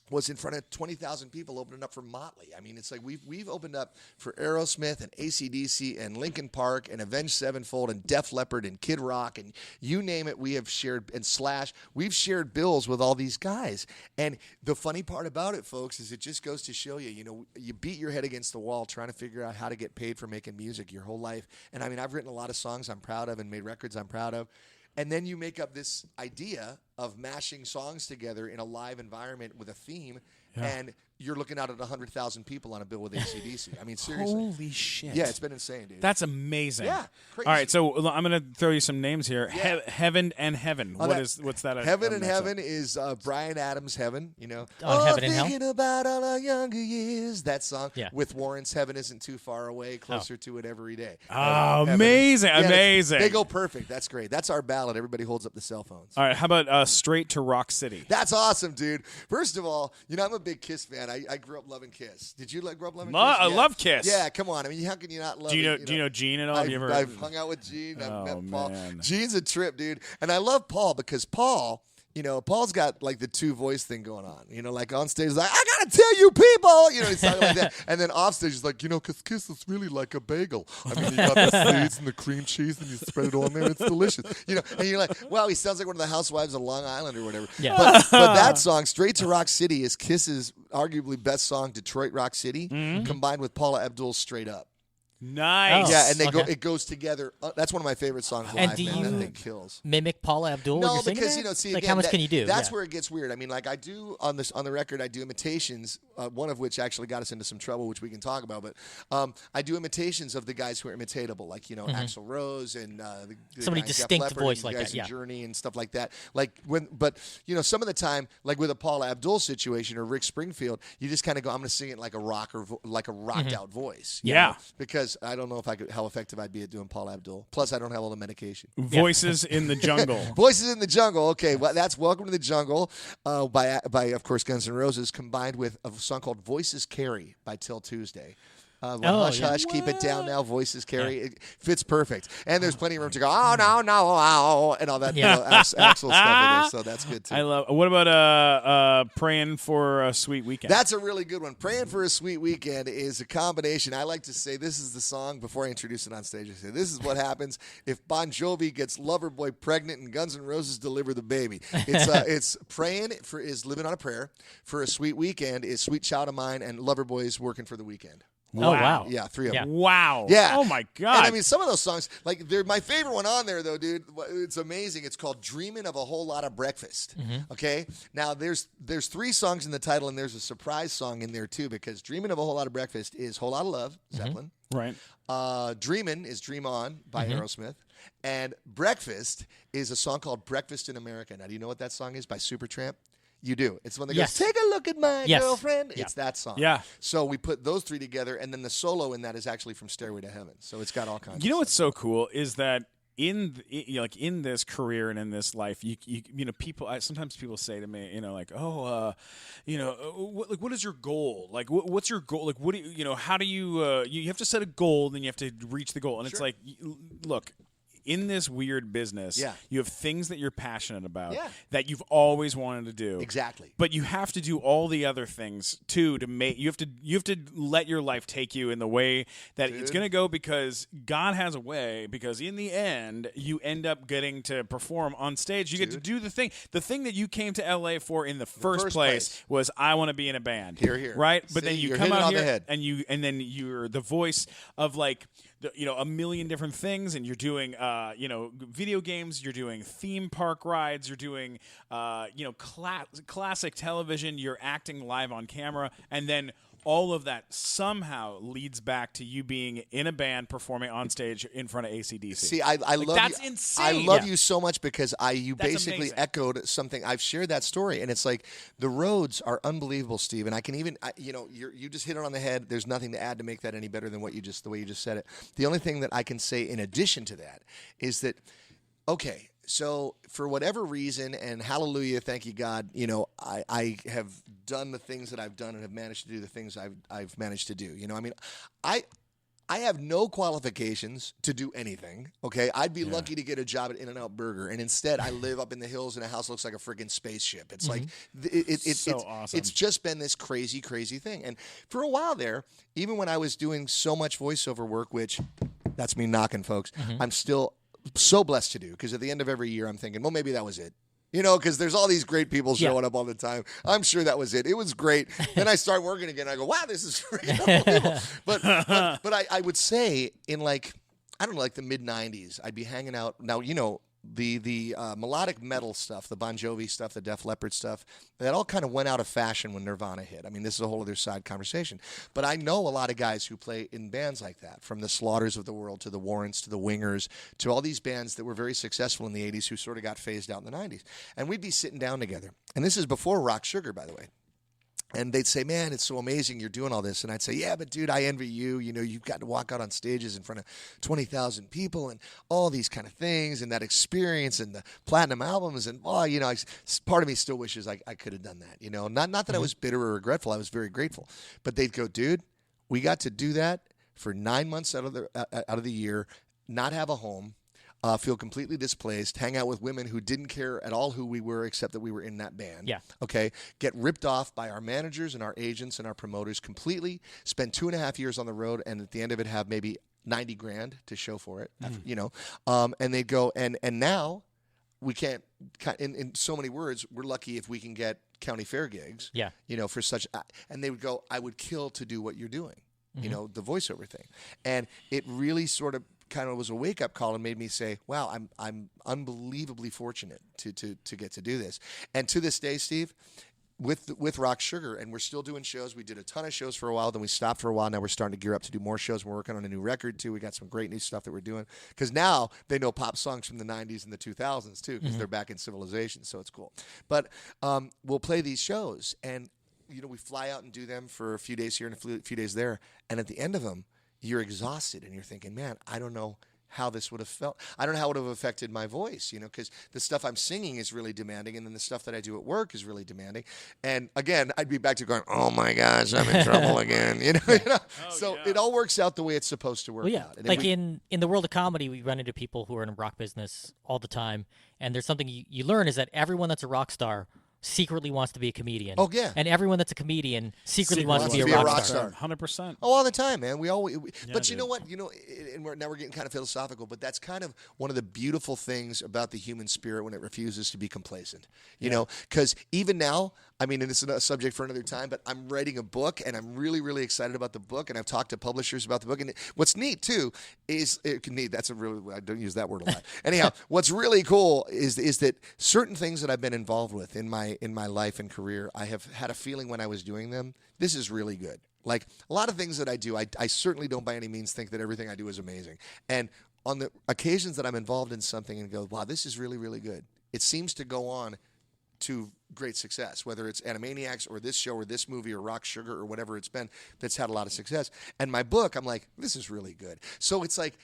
was in front of 20,000 people opening up for Motley. I mean, it's like we've opened up for Aerosmith and AC/DC and Linkin Park and Avenged Sevenfold and Def Leppard and Kid Rock and you name it, we have shared, and Slash. We've shared bills with all these guys. And the funny part about it, folks, is it just goes to show you, you beat your head against the wall trying to figure out how to get paid for making music your whole life. And I mean, I've written a lot of songs I'm proud of and made records I'm proud of. And then you make up this idea of mashing songs together in a live environment with a theme, and you're looking out at 100,000 people on a bill with AC/DC. I mean, seriously. Holy shit. Yeah, it's been insane, dude. That's amazing. Yeah, crazy. All right, so I'm going to throw you some names here. Yeah. Heaven and Heaven. What's that? Heaven and Heaven is Bryan Adams' Heaven, Heaven and Hell? Thinking about all our younger years. That song with Warren's Heaven Isn't Too Far Away, Closer to It Every Day. Oh, Heaven. amazing. Yeah, amazing. They go perfect. That's great. That's our ballad. Everybody holds up the cell phones. All right, how about Straight to Rock City? That's awesome, dude. First of all, I'm a big Kiss fan. I grew up loving Kiss. Did you grow up loving Kiss? I love Kiss. Yeah, come on. I mean, how can you not love Do you it? know Gene at all? Have you ever? I've hung out with Gene. I've met Paul. Man. Gene's a trip, dude. And I love Paul because Paul, Paul's got like the two voice thing going on. Like on stage, he's like, I gotta tell you people. He's talking like that. And then off stage, he's like, because Kiss is really like a bagel. I mean, you got the seeds and the cream cheese and you spread it on there. It's delicious. And you're like, wow, he sounds like one of the housewives of Long Island or whatever. Yeah. But that song, Straight to Rock City, is Kiss's arguably best song, Detroit Rock City, combined with Paula Abdul's Straight Up. Nice. Yeah, and it goes together. That's one of my favorite songs live. And do man. you That thing kills. mimic Paula Abdul? when No, you're singing because that? see, like again, how much can you do? That's Yeah. where it gets weird. I mean, like I do on the record, I do imitations. One of which actually got us into some trouble, which we can talk about. But I do imitations of the guys who are imitatable, like Axl Rose and the Somebody guy Def distinct Leppard voice and like guys that, in yeah. Journey and stuff like that. Like but some of the time, like with a Paula Abdul situation or Rick Springfield, you just kind of go, I'm going to sing it like a rocker, like a rocked out voice. you Yeah. know? Because I don't know how effective I'd be at doing Paula Abdul. Plus, I don't have all the medication. Voices in the Jungle. Voices in the Jungle. Okay, well, that's Welcome to the Jungle by of course Guns N' Roses, combined with a song called Voices Carry by Till Tuesday. Hush Hush, keep it down now, voices carry. It fits perfect. And there's plenty of room to go, oh, no, oh, and all that Axl stuff in there, so that's good too. I love. What about Praying for a Sweet Weekend? That's a really good one. Praying for a Sweet Weekend is a combination. I like to say this is the song, before I introduce it on stage, I say this is what happens if Bon Jovi gets Loverboy pregnant and Guns N' Roses deliver the baby. It's Praying for is Living on a Prayer. For a Sweet Weekend is Sweet Child of Mine, and Loverboy is Working for the Weekend. Oh, wow. Yeah, 3 of them. Wow. Yeah. Oh, my God. And I mean, some of those songs, like, they're my favorite one on there, though, dude. It's amazing. It's called Dreamin' of a Whole Lot of Breakfast. Okay? Now, there's 3 songs in the title, and there's a surprise song in there, too, because Dreamin' of a Whole Lot of Breakfast is Whole Lot of Love, Zeppelin. Right. Dreamin' is Dream On by Aerosmith. And Breakfast is a song called Breakfast in America. Now, do you know what that song is by Supertramp? You do. It's the one that goes, take a look at my girlfriend. Yeah. It's that song. Yeah. So we put those 3 together, and then the solo in that is actually from Stairway to Heaven. So it's got all kinds You know of what's so cool is that in this career and in this life, you know, people. Sometimes people say to me, you know, like, what is your goal? Like, what's your goal? Like, what do you know? How do you? You have to set a goal, then you have to reach the goal, and it's like, look. In this weird business, you have things that you're passionate about that you've always wanted to do. Exactly. But you have to do all the other things too to make you have to let your life take you in the way that it's going to go, because God has a way, because in the end you end up getting to perform on stage. You get to do the thing that you came to LA for in the first place was, I want to be in a band. Here. Right? See, But then you you're come hitting out on the here head. and then you're the voice of, like, a million different things, and you're doing video games, you're doing theme park rides, you're doing classic television, you're acting live on camera, and then all of that somehow leads back to you being in a band performing on stage in front of AC/DC. See, I love that's you. insane. I love you so much because you That's basically amazing. echoed something. I've shared that story, and it's like the roads are unbelievable, Steve. And I can even, you just hit it on the head. There's nothing to add to make that any better than the way you just said it. The only thing that I can say in addition to that is that, okay, so for whatever reason, and hallelujah, thank you, God, I have done the things that I've done and have managed to do the things I've managed to do. I mean, I have no qualifications to do anything, okay? I'd be lucky to get a job at In-N-Out Burger, and instead I live up in the hills in a house that looks like a freaking spaceship. It's like, it's awesome. It's just been this crazy, crazy thing. And for a while there, even when I was doing so much voiceover work, which that's me knocking, folks, I'm still so blessed to do, because at the end of every year I'm thinking, well, maybe that was it. Because there's all these great people showing up all the time. I'm sure that was it. It was great. Then I start working again. I go, wow, this is freaking unbelievable. But I would say in like the mid 90s, I'd be hanging out. Now, the melodic metal stuff, the Bon Jovi stuff, the Def Leppard stuff, that all kind of went out of fashion when Nirvana hit. I mean, this is a whole other side conversation. But I know a lot of guys who play in bands like that, from the Slaughters of the world to the Warrants to the Wingers to all these bands that were very successful in the 80s who sort of got phased out in the 90s. And we'd be sitting down together. And this is before Rock Sugar, by the way. And they'd say, man, it's so amazing you're doing all this. And I'd say, yeah, but dude, I envy you. You've got to walk out on stages in front of 20,000 people and all these kind of things and that experience and the platinum albums. And, part of me still wishes I could have done that. Not that I was bitter or regretful. I was very grateful. But they'd go, dude, we got to do that for 9 months out of the year, not have a home. Feel completely displaced, hang out with women who didn't care at all who we were except that we were in that band. Yeah. Okay. Get ripped off by our managers and our agents and our promoters completely, spend 2.5 years on the road, and at the end of it have maybe $90,000 to show for it, and they'd go, and now we can't, in so many words, we're lucky if we can get county fair gigs, for such, and they would go, I would kill to do what you're doing, the voiceover thing. And it really sort of kind of was a wake-up call and made me say, wow, I'm unbelievably fortunate to get to do this. And to this day, Steve, with Rock Sugar, and we're still doing shows. We did a ton of shows for a while, then we stopped for a while. Now we're starting to gear up to do more shows. We're working on a new record too. We got some great new stuff that we're doing, because now they know pop songs from the 90s and the 2000s too, because they're back in civilization, so it's cool. But we'll play these shows, and we fly out and do them for a few days here and a few days there, and at the end of them, you're exhausted and you're thinking, man, I don't know how this would have felt. I don't know how it would have affected my voice, because the stuff I'm singing is really demanding, and then the stuff that I do at work is really demanding. And again, I'd be back to going, oh my gosh, I'm in trouble again, So it all works out the way it's supposed to work out. And like in the world of comedy, we run into people who are in a rock business all the time, and there's something you learn is that everyone that's a rock star secretly wants to be a comedian. Oh, yeah. And everyone that's a comedian secretly wants to be a rock star. 100%. Oh, all the time, man. But you dude. know what? And now we're getting kind of philosophical, but that's kind of one of the beautiful things about the human spirit when it refuses to be complacent. You know, because even now, I mean, and this is a subject for another time, but I'm writing a book, and I'm really, really excited about the book, and I've talked to publishers about the book. And what's neat too is I don't use that word a lot. Anyhow, what's really cool is that certain things that I've been involved with in my life and career, I have had a feeling when I was doing them, this is really good. Like a lot of things that I do, I certainly don't by any means think that everything I do is amazing. And on the occasions that I'm involved in something and go, wow, this is really, really good, it seems to go on to great success, whether it's Animaniacs or this show or this movie or Rock Sugar or whatever it's been that's had a lot of success. And my book, I'm like, this is really good. So it's like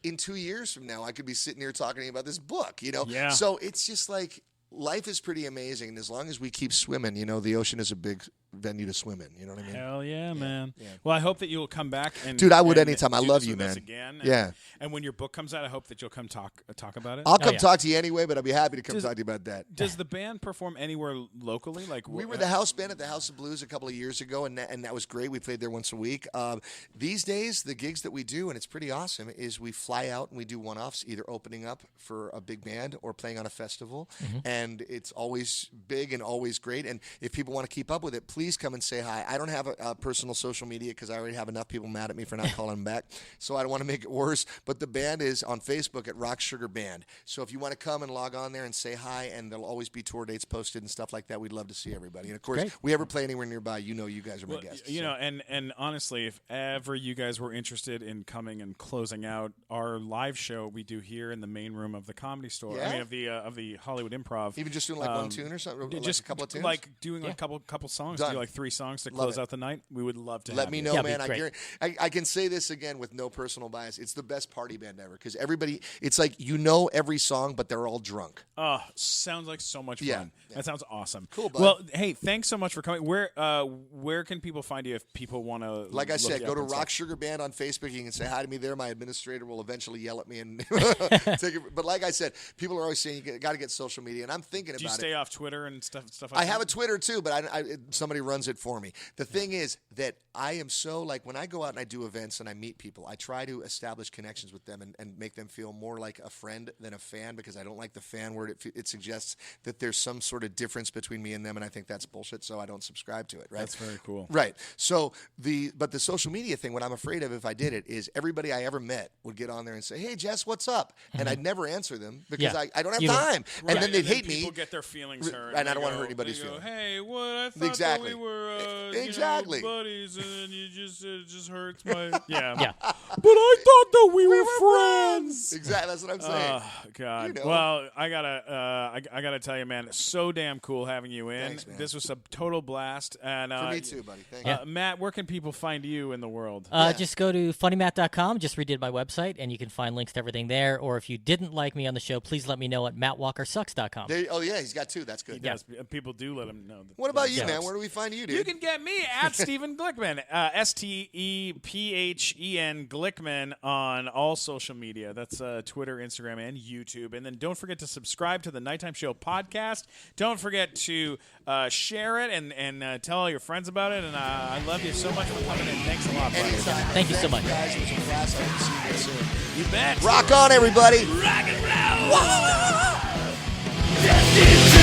in 2 years from now, I could be sitting here talking to you about this book, Yeah. So it's just like life is pretty amazing. And as long as we keep swimming, the ocean is a big venue to swim in. You know what I mean? Hell yeah, man. Yeah. Well, I hope that you'll come back and Dude, I would and anytime. I do love this you, with us man. Again. Yeah. And when your book comes out, I hope that you'll come talk about it. I'll come talk to you anyway, but I'll be happy to come talk to you about that. Does the band perform anywhere locally? Like We were the house band at the House of Blues a couple of years ago, and that was great. We played there once a week. These days, the gigs that we do, and it's pretty awesome, is we fly out and we do one-offs, either opening up for a big band or playing on a festival. And it's always big and always great. And if people want to keep up with it, please come and say hi. I don't have a personal social media because I already have enough people mad at me for not calling them back, so I don't want to make it worse. But the band is on Facebook at Rock Sugar Band. So if you want to come and log on there and say hi, and there'll always be tour dates posted and stuff like that, we'd love to see everybody. And of course, we ever play anywhere nearby, you guys are my guests. And honestly, if ever you guys were interested in coming and closing out our live show we do here in the main room of the Comedy Store, Yeah? I mean of the Hollywood Improv, Even just doing like one tune or something, just like a couple of tunes, like doing like a couple songs, Done. do like 3 songs to Love close it. out the night. We would love to. Let have me you. know, Yeah, man. it'd be great. I can say this again with no personal bias. It's the best party band ever because everybody. It's like every song, but they're all drunk. Oh, sounds like so much fun. Yeah. That sounds awesome. Cool, bud. Well, hey, thanks so much for coming. Where can people find you if people want to? Like I said, go to Rock Sugar Band on Facebook. You can say hi to me there. My administrator will eventually yell at me and take it. But like I said, people are always saying you got to get social media, and I'm thinking about it. Do you stay off Twitter and stuff like that? I have a Twitter too, but somebody runs it for me. The thing is that I am so like when I go out and I do events and I meet people, I try to establish connections with them and make them feel more like a friend than a fan because I don't like the fan word. It suggests that there's some sort of difference between me and them, and I think that's bullshit. So I don't subscribe to it. Right? That's very cool. Right. So the social media thing, what I'm afraid of if I did it is everybody I ever met would get on there and say, "Hey Jess, what's up?" And I'd never answer them because I don't have time, and then they'd hate me. People get their feelings hurt, and I don't they want to go- hurt anybody's they go, feelings. Hey, what? I thought Exactly. that we were Exactly. buddies, and then you just hurts my yeah. Yeah. But I thought that we were friends. Exactly. That's what I'm saying. Oh God! You know. Well, I gotta tell you, man, so damn cool having you in. Thanks, man. This was a total blast. And For me too, buddy. Thank you. Matt, where can people find you in the world? Just go to funnymat.com. Just redid my website, and you can find links to everything there. Or if you didn't like me on the show, please let me know at mattwalkersucks.com. Oh yeah, he's got 2. That's good. Yes, people do let him know. What about you, Yeah. man? Where do we find you, dude? You can get me at Steven Glickman, STEPHEN Glickman on all social media. That's Twitter, Instagram, and YouTube. And then don't forget to subscribe to the Nighttime Show podcast. Don't forget to share it and tell all your friends about it. And I love you so much for coming in. Thanks a lot, buddy. Anytime. Thank you so much. guys. It was a blast. I hope to see you guys soon. You bet. Rock on, everybody. Rock and roll. Death is